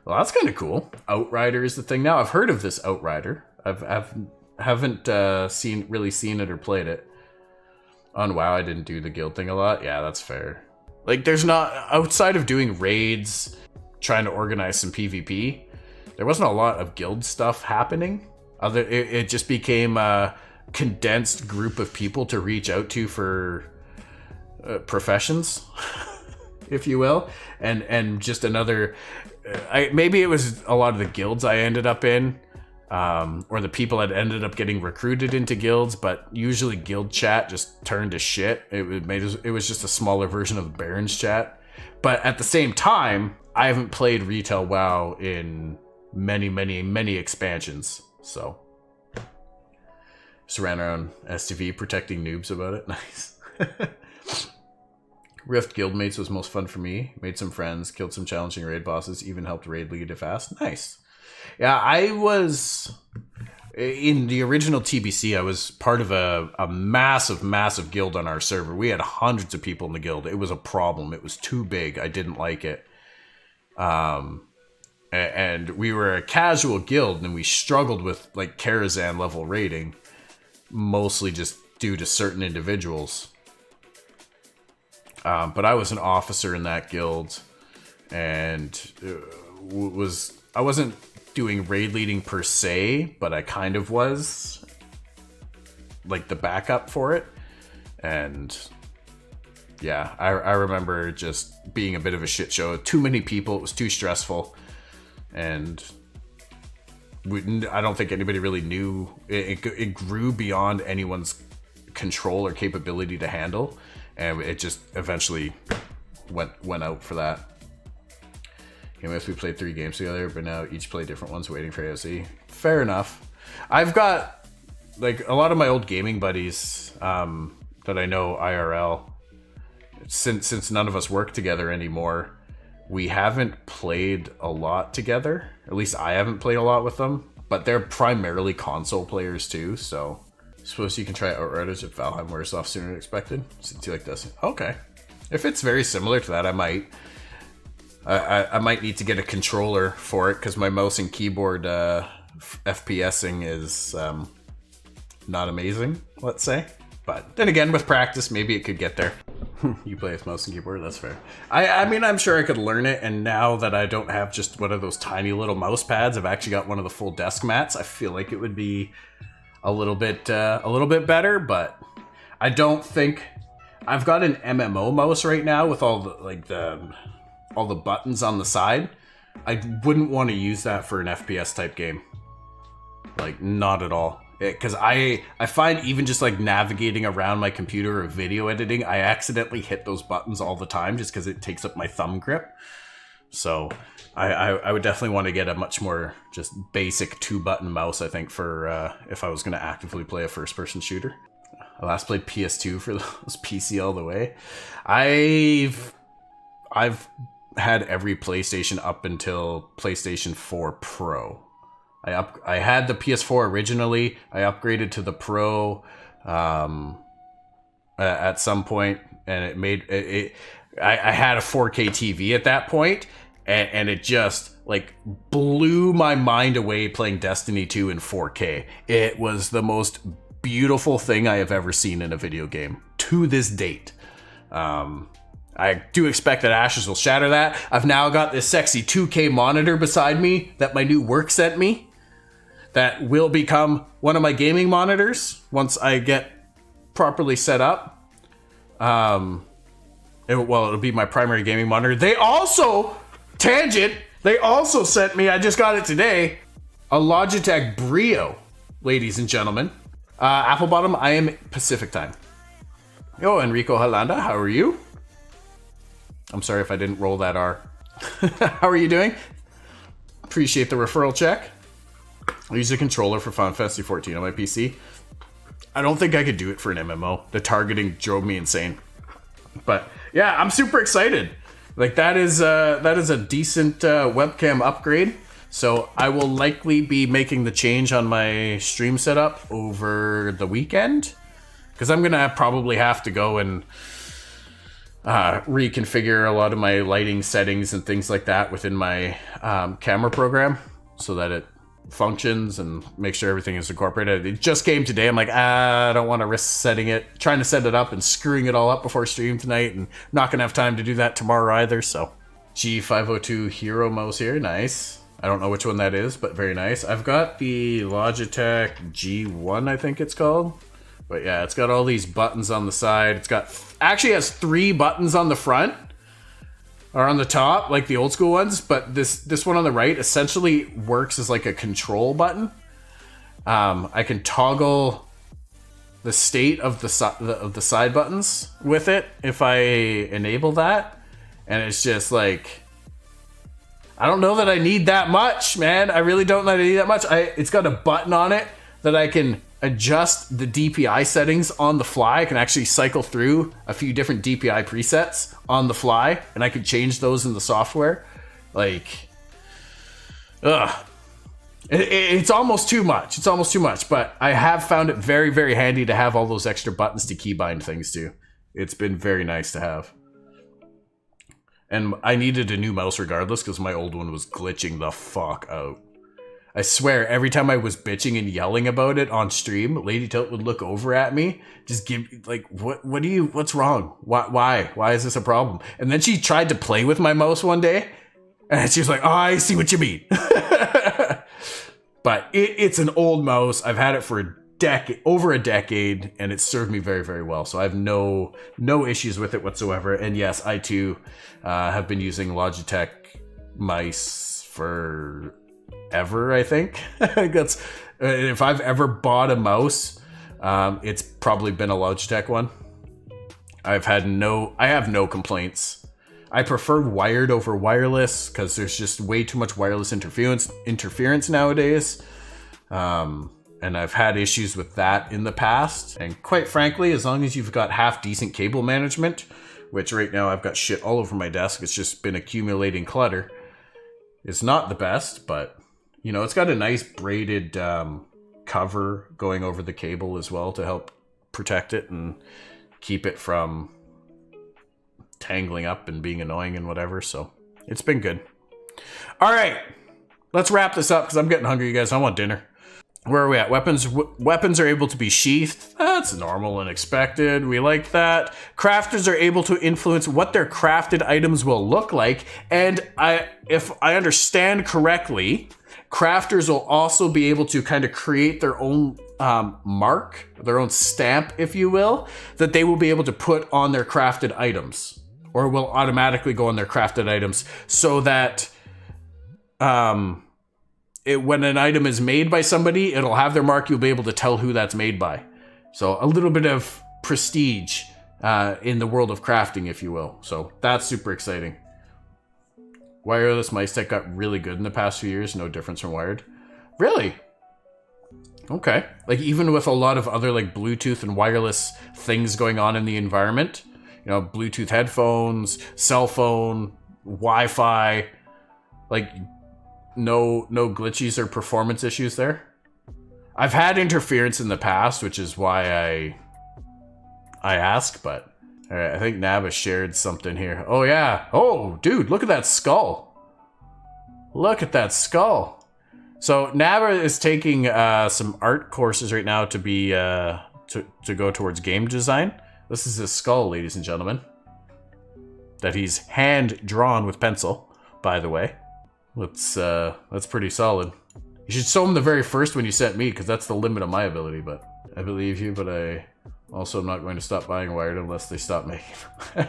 Well, that's kind of cool. Outrider is the thing now. I've heard of this Outrider. Haven't really seen it or played it. On WoW, I didn't do the guild thing a lot. Yeah, that's fair. Like, there's not, outside of doing raids, trying to organize some PvP, there wasn't a lot of guild stuff happening. It just became a condensed group of people to reach out to for professions, if you will, and just another. Maybe it was a lot of the guilds I ended up in, or the people that ended up getting recruited into guilds, but usually guild chat just turned to shit. It was just a smaller version of the Barons chat. But at the same time, I haven't played retail WoW in many expansions, so just ran around STV protecting noobs about it. Nice. Rift Guildmates was most fun for me. Made some friends, killed some challenging raid bosses, even helped raid lead it fast. Nice. Yeah, I was in the original TBC. I was part of a massive guild on our server. We had hundreds of people in the guild. It was a problem. It was too big. I didn't like it. And we were a casual guild, and we struggled with like Karazhan level rating, mostly just due to certain individuals. But I was an officer in that guild, and I wasn't doing raid leading per se, but I kind of was like the backup for it. And yeah, I remember just being a bit of a shit show. Too many people, it was too stressful, and I don't think anybody really knew. It grew beyond anyone's control or capability to handle, and it just eventually went out for that. We played 3 games together, but now each play different ones, waiting for AOC. Fair enough. I've got like a lot of my old gaming buddies that I know IRL. Since none of us work together anymore, we haven't played a lot together. At least I haven't played a lot with them, but they're primarily console players too, so I suppose you can try Outriders if Valheim wears off sooner than expected, since you like this. Okay. If it's very similar to that, I might. I might need to get a controller for it, because my mouse and keyboard FPSing is not amazing, let's say. But then again, with practice, maybe it could get there. You play with mouse and keyboard, that's fair. I mean, I'm sure I could learn it, and now that I don't have just one of those tiny little mouse pads, I've actually got one of the full desk mats. I feel like it would be a little bit better, but I don't think... I've got an MMO mouse right now with all the buttons on the side. I wouldn't want to use that for an FPS type game. Like, not at all. Because I find even just like navigating around my computer or video editing, I accidentally hit those buttons all the time just because it takes up my thumb grip. So I would definitely want to get a much more just basic 2-button mouse, I think, for if I was going to actively play a first-person shooter. I last played PS2 for those PC all the way. I've had every PlayStation up until PlayStation 4 Pro. I had the PS4 originally. I upgraded to the Pro at some point, and it made it. I had a 4K TV at that point, and it just like blew my mind away playing Destiny 2 in 4K. It was the most beautiful thing I have ever seen in a video game to this date. I do expect that Ashes will shatter that. I've now got this sexy 2K monitor beside me that my new work sent me, that will become one of my gaming monitors once I get properly set up. It'll be my primary gaming monitor. They also, tangent, They also sent me, I just got it today, a Logitech Brio, ladies and gentlemen. Apple bottom, I am Pacific time. Yo, Enrico Holanda, how are you? I'm sorry if I didn't roll that R. How are you doing? Appreciate the referral check. I use a controller for Final Fantasy 14 on my PC. I don't think I could do it for an MMO. The targeting drove me insane. But yeah, I'm super excited. Like that is a decent webcam upgrade. So I will likely be making the change on my stream setup over the weekend, because I'm gonna probably have to go and reconfigure a lot of my lighting settings and things like that within my camera program so that it functions and make sure everything is incorporated. It just came today. I'm like, I don't want to risk trying to set it up and screwing it all up before stream tonight, and not gonna have time to do that tomorrow either. So G502 Hero mouse here, nice. I don't know which one that is, but very nice. I've got the Logitech G1, I think it's called. But yeah, it's got all these buttons on the side. It's got, actually has 3 buttons on the front, or on the top, like the old school ones. But this one on the right essentially works as like a control button. I can toggle the state of the side buttons with it if I enable that. And it's just like, I don't know that I need that much, man. I really don't know that I need that much. It's got a button on it that I can adjust the DPI settings on the fly. I can actually cycle through a few different DPI presets on the fly, and I can change those in the software. Like, it's almost too much. It's almost too much, but I have found it very, very handy to have all those extra buttons to keybind things to. It's been very nice to have. And I needed a new mouse regardless, because my old one was glitching the fuck out. I swear, every time I was bitching and yelling about it on stream, Lady Tilt would look over at me, just give, like, what's wrong? Why is this a problem? And then she tried to play with my mouse one day, and she was like, oh, I see what you mean. But it's an old mouse. I've had it for over a decade, and it's served me very, very well. So I have no issues with it whatsoever. And yes, I too have been using Logitech mice for ever, I think. I think that's, if I've ever bought a mouse, it's probably been a Logitech one. I have no complaints. I prefer wired over wireless because there's just way too much wireless interference nowadays. And I've had issues with that in the past. And quite frankly, as long as you've got half decent cable management, which right now I've got shit all over my desk, it's just been accumulating clutter. It's not the best, but you know, it's got a nice braided cover going over the cable as well to help protect it and keep it from tangling up and being annoying and whatever. So it's been good. All right, let's wrap this up because I'm getting hungry, you guys. I want dinner. Where are we at? Weapons are able to be sheathed. That's normal and expected. We like that. Crafters are able to influence what their crafted items will look like. And if I understand correctly, crafters will also be able to kind of create their own mark, their own stamp, if you will, that they will be able to put on their crafted items, or will automatically go on their crafted items, so that when an item is made by somebody, it'll have their mark. You'll be able to tell who that's made by. So a little bit of prestige in the world of crafting, if you will. So that's super exciting. Wireless mice tech got really good in the past few years. No difference from wired. Really? Okay. Like even with a lot of other like Bluetooth and wireless things going on in the environment, you know, Bluetooth headphones, cell phone, Wi-Fi, like no glitchies or performance issues there. I've had interference in the past, which is why I ask, but all right, I think Naba shared something here. Oh yeah. Oh, dude, look at that skull. Look at that skull. So Naba is taking some art courses right now to be to go towards game design. This is his skull, ladies and gentlemen, that he's hand drawn with pencil, by the way. That's pretty solid. You should show him the very first one you sent me, because that's the limit of my ability. But I believe you, but I also am not going to stop buying wired unless they stop making them.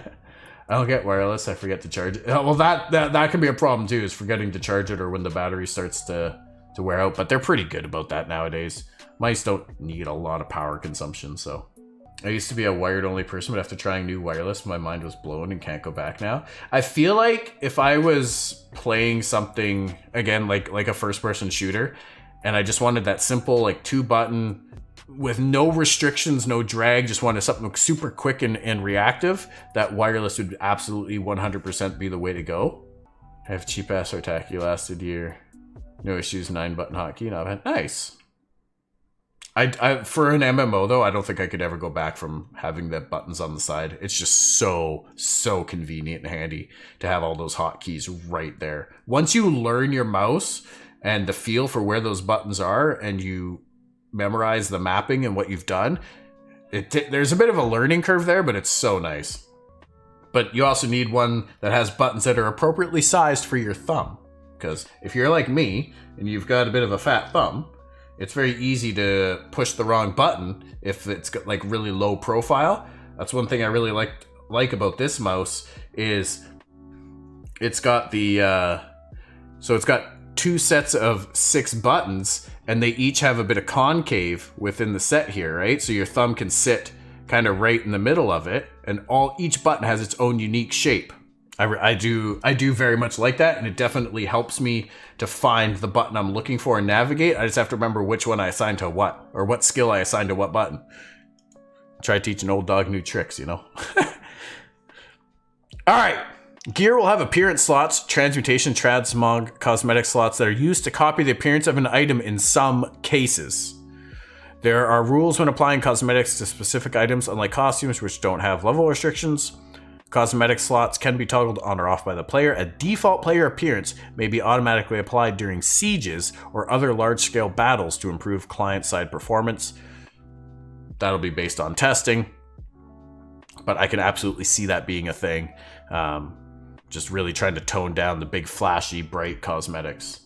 I'll get wireless. I forget to charge it. Well, that can be a problem too, is forgetting to charge it or when the battery starts to wear out. But they're pretty good about that nowadays. Mice don't need a lot of power consumption, so. I used to be a wired only person, but after trying new wireless, my mind was blown and can't go back now. I feel like if I was playing something, again, like a first person shooter, and I just wanted that simple, like 2-button with no restrictions, no drag, just wanted something super quick and reactive, that wireless would absolutely 100% be the way to go. I have cheap ass Artaki, lasted year. No issues, 9-button hotkey, not bad. Nice. I for an MMO though, I don't think I could ever go back from having the buttons on the side. It's just so convenient and handy to have all those hotkeys right there. Once you learn your mouse and the feel for where those buttons are, and you memorize the mapping and what you've done, there's a bit of a learning curve there, but it's so nice. But you also need one that has buttons that are appropriately sized for your thumb, because if you're like me and you've got a bit of a fat thumb, it's very easy to push the wrong button if it's got like really low profile. That's one thing I really like about this mouse is it's got the so it's got 2 sets of 6 buttons, and they each have a bit of concave within the set here, right? So your thumb can sit kind of right in the middle of it, and each button has its own unique shape. I do very much like that, and it definitely helps me to find the button I'm looking for and navigate. I just have to remember which one I assigned to what, or what skill I assigned to what button. Try to teach an old dog new tricks, you know? All right. Gear will have appearance slots, transmutation, transmog, cosmetic slots that are used to copy the appearance of an item in some cases. There are rules when applying cosmetics to specific items, unlike costumes, which don't have level restrictions. Cosmetic slots can be toggled on or off by the player. A default player appearance may be automatically applied during sieges or other large-scale battles to improve client-side performance. That'll be based on testing, but I can absolutely see that being a thing. Just really trying to tone down the big, flashy, bright cosmetics.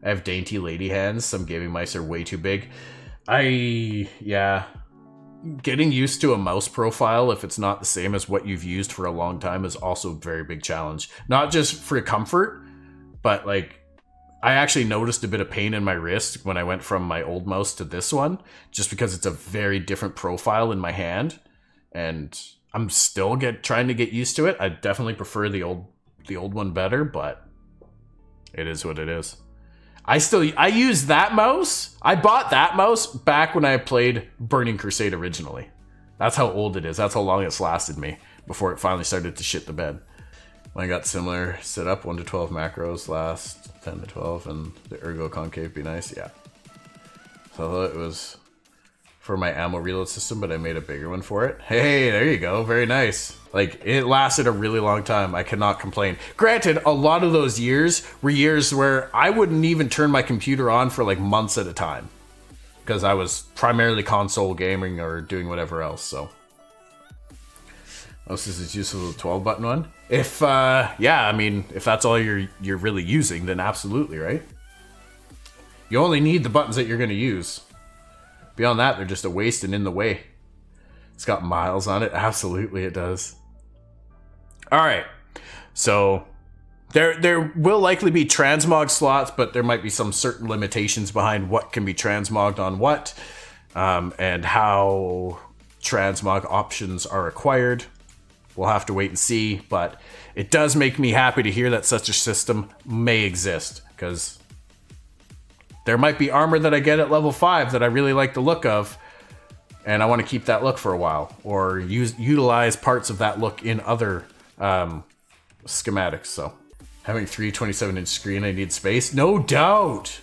I have dainty lady hands. Some gaming mice are way too big. Yeah. Getting used to a mouse profile, if it's not the same as what you've used for a long time, is also a very big challenge. Not just for comfort, but like, I actually noticed a bit of pain in my wrist when I went from my old mouse to this one, just because it's a very different profile in my hand, and I'm still trying to get used to it. I definitely prefer the old one better, but it is what it is. I use that mouse. I bought that mouse back when I played Burning Crusade originally. That's how old it is. That's how long it's lasted me before it finally started to shit the bed. When I got similar setup, 1 to 12 macros, last 10 to 12, and the ergo concave be nice. Yeah. So I thought it was for my ammo reload system, but I made a bigger one for it. Hey, there you go. Very nice. Like, it lasted a really long time. I cannot complain. Granted, a lot of those years were years where I wouldn't even turn my computer on for like months at a time, because I was primarily console gaming or doing whatever else. So this is useful, the 12-button one. If yeah, I mean, if that's all you're really using, then absolutely, right? You only need the buttons that you're going to use. Beyond that, they're just a waste and in the way. It's got miles on it. Absolutely, it does. All right. So there will likely be transmog slots, but there might be some certain limitations behind what can be transmogged on what, and how transmog options are acquired. We'll have to wait and see, but it does make me happy to hear that such a system may exist, because there might be armor that I get at level 5 that I really like the look of, and I want to keep that look for a while, or utilize parts of that look in other schematics. So having 327-inch screen, I need space, no doubt.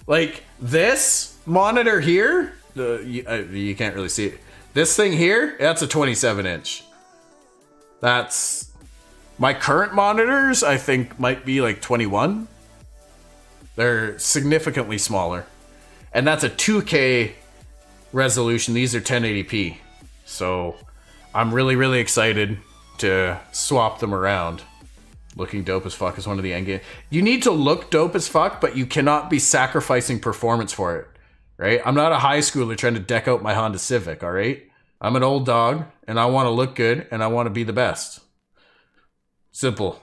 Like this monitor here, you can't really see it. This thing here, that's a 27-inch. That's my current monitors. I think might be like 21. They're significantly smaller, and that's a 2K resolution. These are 1080p, so I'm really excited to swap them around. Looking dope as fuck is one of the end game. You need to look dope as fuck, but you cannot be sacrificing performance for it, right? I'm not a high schooler trying to deck out my Honda Civic, all right? I'm an old dog, and I want to look good, and I want to be the best. Simple.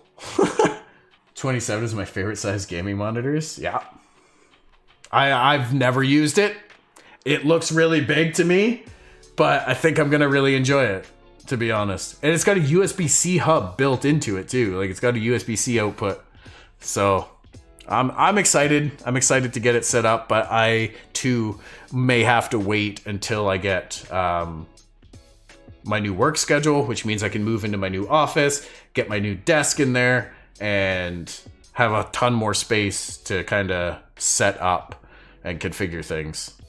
27 is my favorite size gaming monitors. Yeah. I've never used it. It looks really big to me, but I think I'm going to really enjoy it, to be honest. And it's got a USB-C hub built into it too. Like, it's got a USB-C output. So I'm excited. I'm excited to get it set up, but I too may have to wait until I get my new work schedule, which means I can move into my new office, get my new desk in there, and have a ton more space to kind of set up and configure things.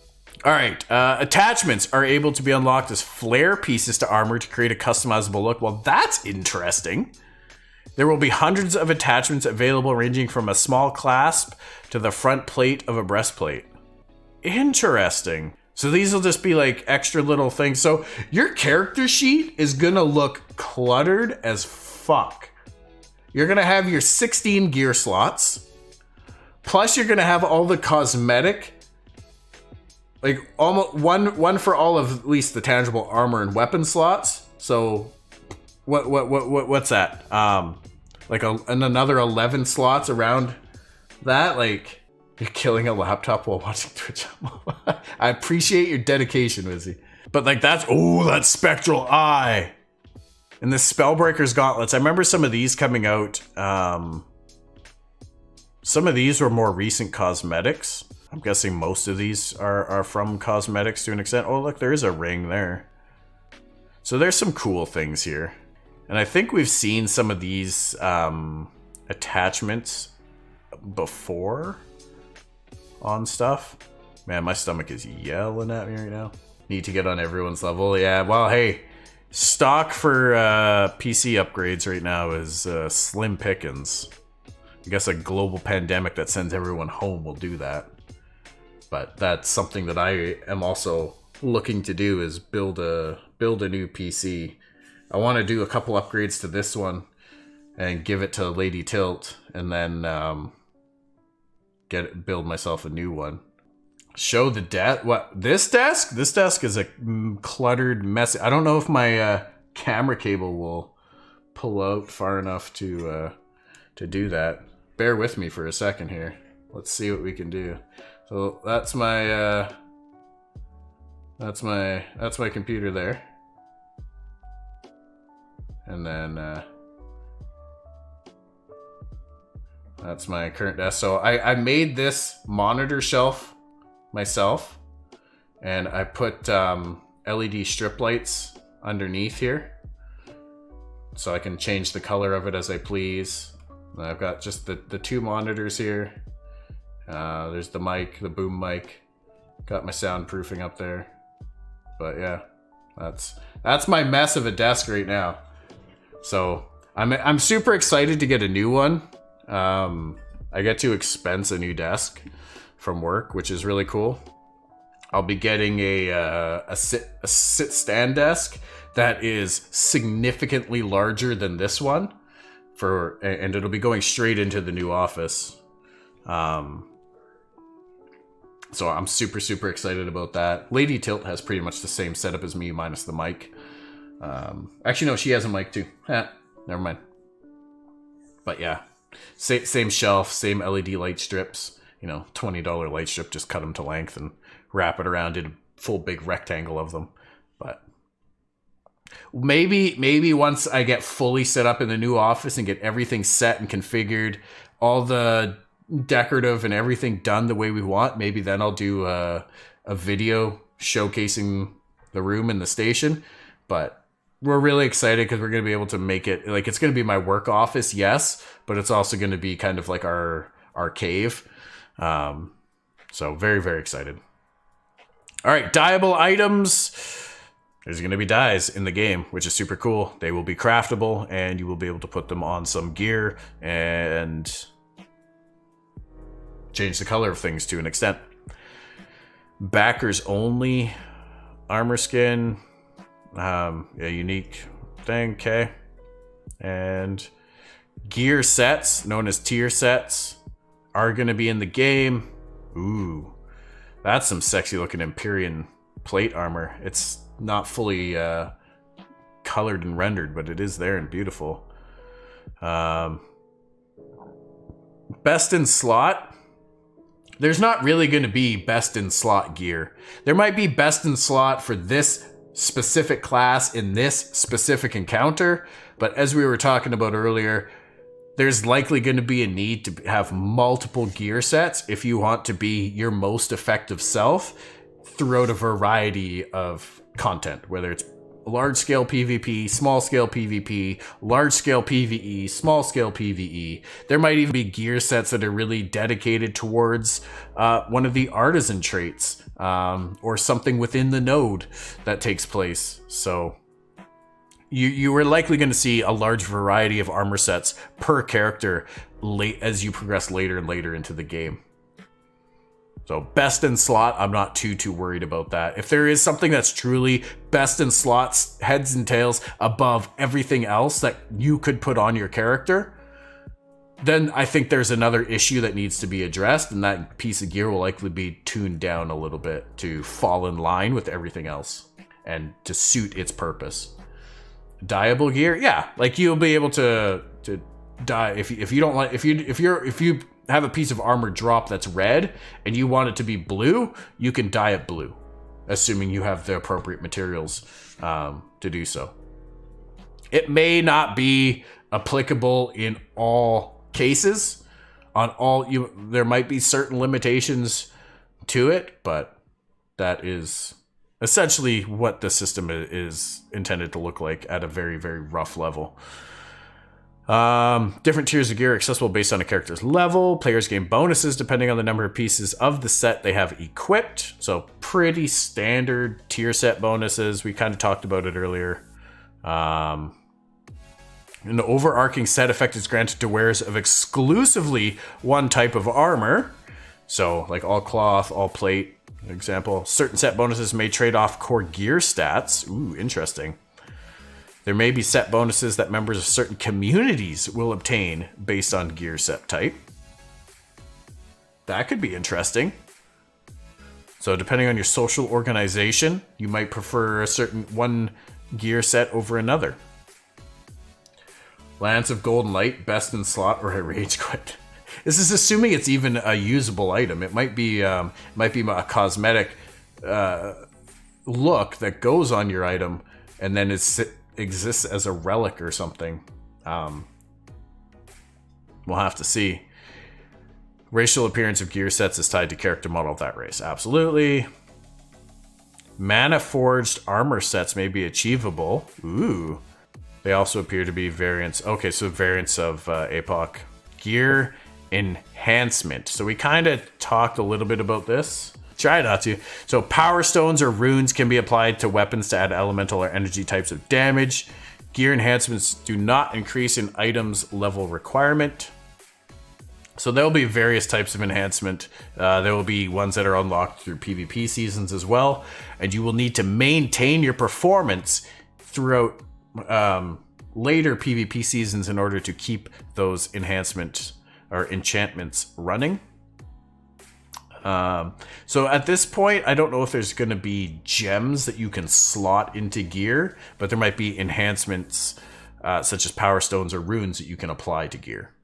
All right, attachments are able to be unlocked as flare pieces to armor to create a customizable look. Well, that's interesting. There will be hundreds of attachments available, ranging from a small clasp to the front plate of a breastplate. Interesting. So these will just be like extra little things. So your character sheet is gonna look cluttered as fuck. You're gonna have your 16 gear slots, plus you're gonna have all the cosmetic, like almost one for all of at least the tangible armor and weapon slots. So what's that? Like another 11 slots around that. Like, you're killing a laptop while watching Twitch. I appreciate your dedication, Wizzy. But like that spectral eye. And the Spellbreaker's gauntlets. I remember some of these coming out. Some of these were more recent cosmetics. I'm guessing most of these are from cosmetics to an extent. Oh, look, there is a ring there. So there's some cool things here. And I think we've seen some of these attachments before on stuff. Man, my stomach is yelling at me right now. Need to get on everyone's level. Yeah, well, hey, stock for PC upgrades right now is slim pickings. I guess a global pandemic that sends everyone home will do that. But that's something that I am also looking to do, is build a new PC. I want to do a couple upgrades to this one and give it to Lady Tilt, and then build myself a new one. Show the desk. What, this desk? This desk is a cluttered mess. I don't know if my camera cable will pull out far enough to do that. Bear with me for a second here. Let's see what we can do. So that's my computer there. And then that's my current desk. So I made this monitor shelf myself, and I put LED strip lights underneath here, so I can change the color of it as I please. And I've got just the two monitors here. There's the mic, the boom mic. Got my soundproofing up there. But yeah, that's my mess of a desk right now. So I'm super excited to get a new one. I get to expense a new desk from work, which is really cool. I'll be getting a sit stand desk that is significantly larger than this one, and it'll be going straight into the new office. So I'm super excited about that. Lady Tilt has pretty much the same setup as me, minus the mic. Actually, no, she has a mic too. Never mind. But yeah, same shelf, same LED light strips. You know, $20 light strip, just cut them to length and wrap it around in a full big rectangle of them. But maybe once I get fully set up in the new office and get everything set and configured, all the decorative and everything done the way we want, maybe then I'll do a video showcasing the room and the station. But we're really excited because we're going to be able to make it, like, it's going to be my work office, yes, but it's also going to be kind of like our cave. So very excited. All right, dyeable items. There's going to be dyes in the game, which is super cool. They will be craftable, and you will be able to put them on some gear and change the color of things to an extent. Backers only armor skin. A unique thing, okay. And gear sets, known as tier sets, are going to be in the game. Ooh, that's some sexy looking Empyrean plate armor. It's not fully colored and rendered, but it is there and beautiful. Best in slot. There's not really going to be best in slot gear. There might be best in slot for this specific class in this specific encounter, but as we were talking about earlier, there's likely going to be a need to have multiple gear sets if you want to be your most effective self throughout a variety of content, whether it's large-scale PvP, small-scale PvP, large-scale PvE, small-scale PvE. There might even be gear sets that are really dedicated towards one of the artisan traits or something within the node that takes place. So you are likely going to see a large variety of armor sets per character as you progress later and later into the game. So best in slot, I'm not too worried about that. If there is something that's truly best in slots, heads and tails above everything else that you could put on your character, then I think there's another issue that needs to be addressed, and that piece of gear will likely be tuned down a little bit to fall in line with everything else and to suit its purpose. Dyeable gear, yeah, like you'll be able to dye if you don't like if you have a piece of armor drop that's red and you want it to be blue, you can dye it blue, assuming you have the appropriate materials to do so. It may not be applicable in all cases. There might be certain limitations to it, but that is essentially what the system is intended to look like at a very, very rough level. Different tiers of gear are accessible based on a character's level. Players gain bonuses depending on the number of pieces of the set they have equipped. So pretty standard tier set bonuses. We kind of talked about it earlier. An overarching set effect is granted to wearers of exclusively one type of armor. So like all cloth, all plate, for example. Certain set bonuses may trade off core gear stats. Ooh, interesting. There may be set bonuses that members of certain communities will obtain based on gear set type. That could be interesting. So depending on your social organization, you might prefer a certain one gear set over another. Lance of Golden Light, best in slot or a rage quit. This is assuming it's even a usable item. It might be a cosmetic look that goes on your item and then exists as a relic or something. We'll have to see. Racial appearance of gear sets is tied to character model of that race. Absolutely. Mana forged armor sets may be achievable. Ooh. They also appear to be variants. Okay, so variants of APOC. Gear enhancement. So we kind of talked a little bit about this. Try not to. So power stones or runes can be applied to weapons to add elemental or energy types of damage. Gear enhancements do not increase an item's level requirement. So there will be various types of enhancement. There will be ones that are unlocked through PvP seasons as well. And you will need to maintain your performance throughout later PvP seasons in order to keep those enhancements or enchantments running. So at this point, I don't know if there's going to be gems that you can slot into gear, but there might be enhancements such as power stones or runes that you can apply to gear.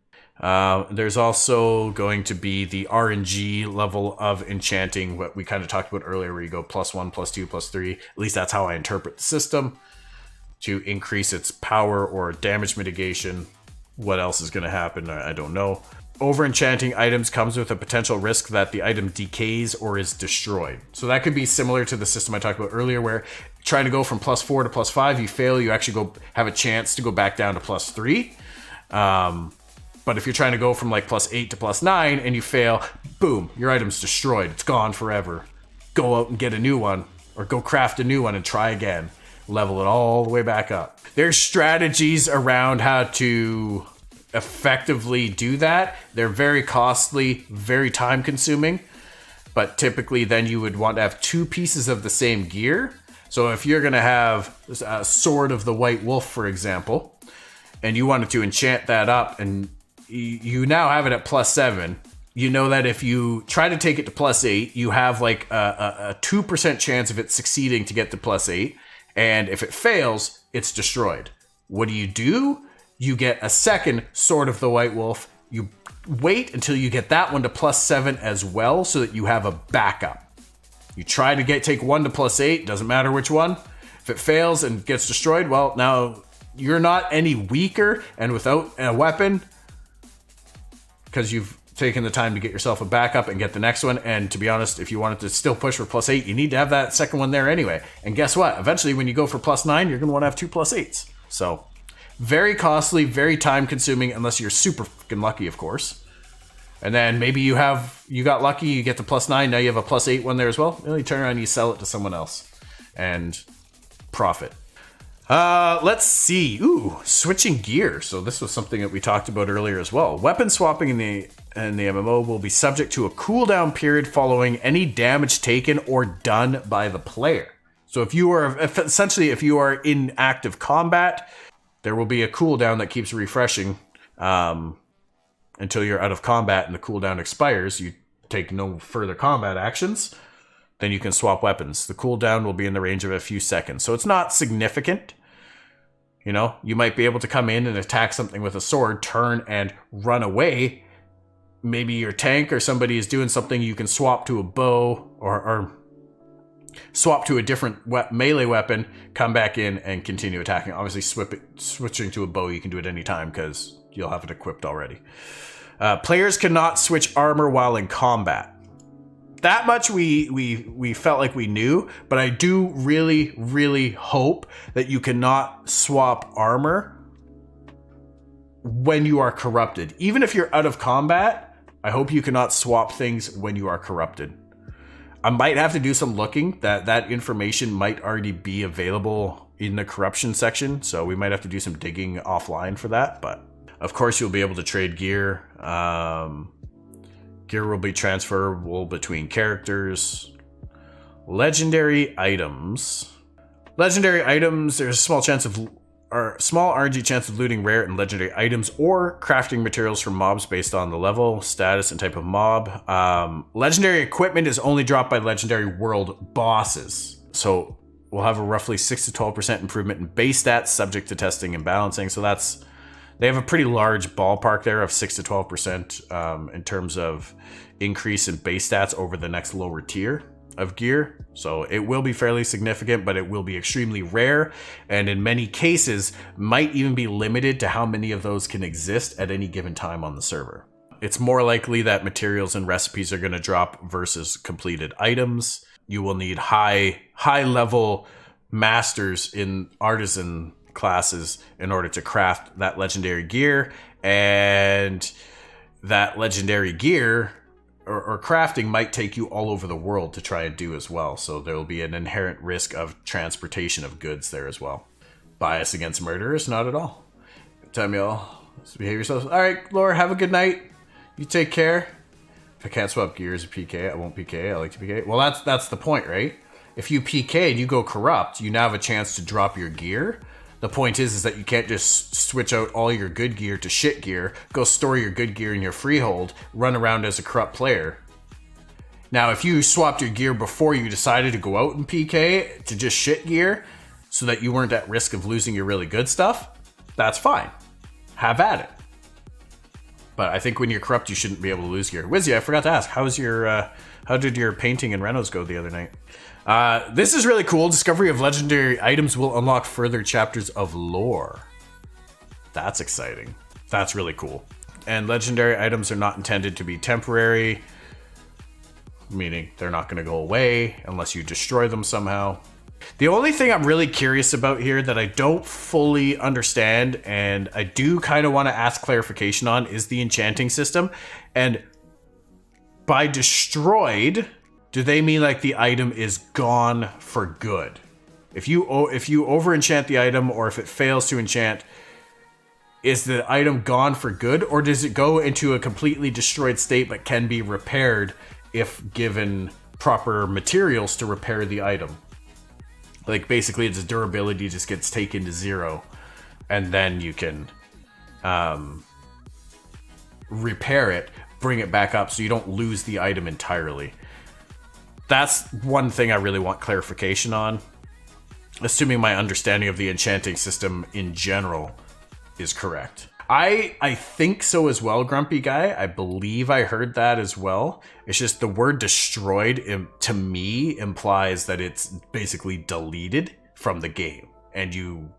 There's also going to be the RNG level of enchanting, what we kind of talked about earlier, where you go +1, +2, +3. At least that's how I interpret the system, to increase its power or damage mitigation. What else is going to happen? I don't know. Over-enchanting items comes with a potential risk that the item decays or is destroyed. So that could be similar to the system I talked about earlier, where trying to go from +4 to +5, you fail, you actually have a chance to go back down to +3. But if you're trying to go from like +8 to +9 and you fail, boom, your item's destroyed. It's gone forever. Go out and get a new one, or go craft a new one and try again. Level it all the way back up. There's strategies around how to effectively do that. They're very costly, very time consuming, but typically then you would want to have two pieces of the same gear. So if you're going to have a Sword of the White Wolf, for example, and you wanted to enchant that up and you now have it at +7, you know that if you try to take it to +8, you have like a 2% chance of it succeeding to get to +8. And if it fails, it's destroyed. What do? you get a second Sword of the White Wolf. You wait until you get that one to +7 as well, so that you have a backup. You try to take one to +8, doesn't matter which one. If it fails and gets destroyed, well, now you're not any weaker and without a weapon because you've taken the time to get yourself a backup and get the next one. And to be honest, if you wanted to still push for +8, you need to have that second one there anyway. And guess what? Eventually, when you go for +9, you're going to want to have 2 +8s. So very costly, very time consuming, unless you're super fucking lucky, of course. And then maybe you got lucky, you get the +9, now you have a +8 one there as well. Then you turn around and you sell it to someone else and profit. Let's see. Ooh, switching gear. So this was something that we talked about earlier as well. Weapon swapping in the MMO will be subject to a cooldown period following any damage taken or done by the player. So if you are in active combat, there will be a cooldown that keeps refreshing until you're out of combat and the cooldown expires. You take no further combat actions, then you can swap weapons. The cooldown will be in the range of a few seconds. So it's not significant. You know, you might be able to come in and attack something with a sword, turn and run away. Maybe your tank or somebody is doing something, you can swap to a bow or swap to a different melee weapon, come back in and continue attacking. Obviously, switching to a bow, you can do it any time because you'll have it equipped already. Players cannot switch armor while in combat. That much we felt like we knew, but I do really, really hope that you cannot swap armor when you are corrupted. Even if you're out of combat, I hope you cannot swap things when you are corrupted. I might have to do some looking. That information might already be available in the corruption section, so we might have to do some digging offline for that. But of course, you'll be able to trade gear. Gear will be transferable between characters. Legendary items. Legendary items, there's a small RNG chance of looting rare and legendary items or crafting materials from mobs based on the level, status, and type of mob. Legendary equipment is only dropped by legendary world bosses. So we'll have a roughly 6 to 12% improvement in base stats subject to testing and balancing. So they have a pretty large ballpark there of 6 to 12% in terms of increase in base stats over the next lower tier of gear. So it will be fairly significant, but it will be extremely rare, and in many cases might even be limited to how many of those can exist at any given time on the server. It's more likely that materials and recipes are going to drop versus completed items. You will need high level masters in artisan classes in order to craft that legendary gear, and that legendary gear or crafting might take you all over the world to try and do as well. So there will be an inherent risk of transportation of goods there as well. Bias against murderers? Not at all. Time y'all. Behave yourselves. All right, Laura, have a good night. You take care. If I can't swap gears or PK, I won't PK. I like to PK. Well, that's the point, right? If you PK and you go corrupt, you now have a chance to drop your gear. The point is that you can't just switch out all your good gear to shit gear, go store your good gear in your freehold, run around as a corrupt player. Now, if you swapped your gear before you decided to go out and PK to just shit gear so that you weren't at risk of losing your really good stuff, that's fine. Have at it. But I think when you're corrupt, you shouldn't be able to lose gear. Wizzy, I forgot to ask, how did your painting and renos go the other night? This is really cool. Discovery of legendary items will unlock further chapters of lore. That's exciting. That's really cool. And legendary items are not intended to be temporary, meaning they're not going to go away unless you destroy them somehow. The only thing I'm really curious about here that I don't fully understand, and I do kind of want to ask clarification on, is the enchanting system. And by destroyed, do they mean like the item is gone for good? If you over enchant the item, or if it fails to enchant, is the item gone for good, or does it go into a completely destroyed state but can be repaired if given proper materials to repair the item? Like basically its durability just gets taken to 0, and then you can repair it, bring it back up so you don't lose the item entirely. That's one thing I really want clarification on. Assuming my understanding of the enchanting system in general is correct. I think so as well, Grumpy Guy. I believe I heard that as well. It's just the word destroyed to me implies that it's basically deleted from the game and you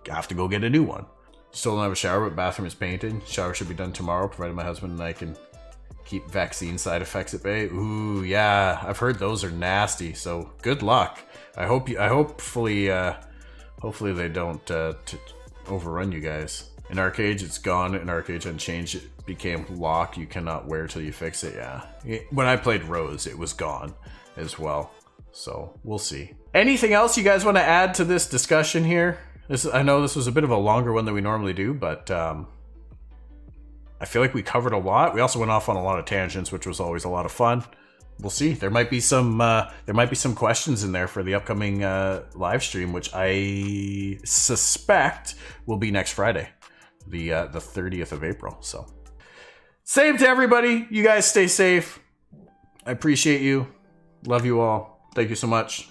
have to go get a new one. Still don't have a shower, but bathroom is painted. Shower should be done tomorrow, provided my husband and I can keep vaccine side effects at bay. Ooh, yeah, I've heard those are nasty. So good luck. Hopefully they don't overrun you guys. In Arcade, it's gone. In Arcade Unchanged, it became locked. You cannot wear till you fix it. Yeah. When I played Rose, it was gone as well. So we'll see. Anything else you guys want to add to this discussion here? I know this was a bit of a longer one than we normally do, but I feel like we covered a lot. We also went off on a lot of tangents, which was always a lot of fun. We'll see. There might be some questions in there for the upcoming live stream, which I suspect will be next Friday, the 30th of April. So, same to everybody. You guys stay safe. I appreciate you. Love you all. Thank you so much.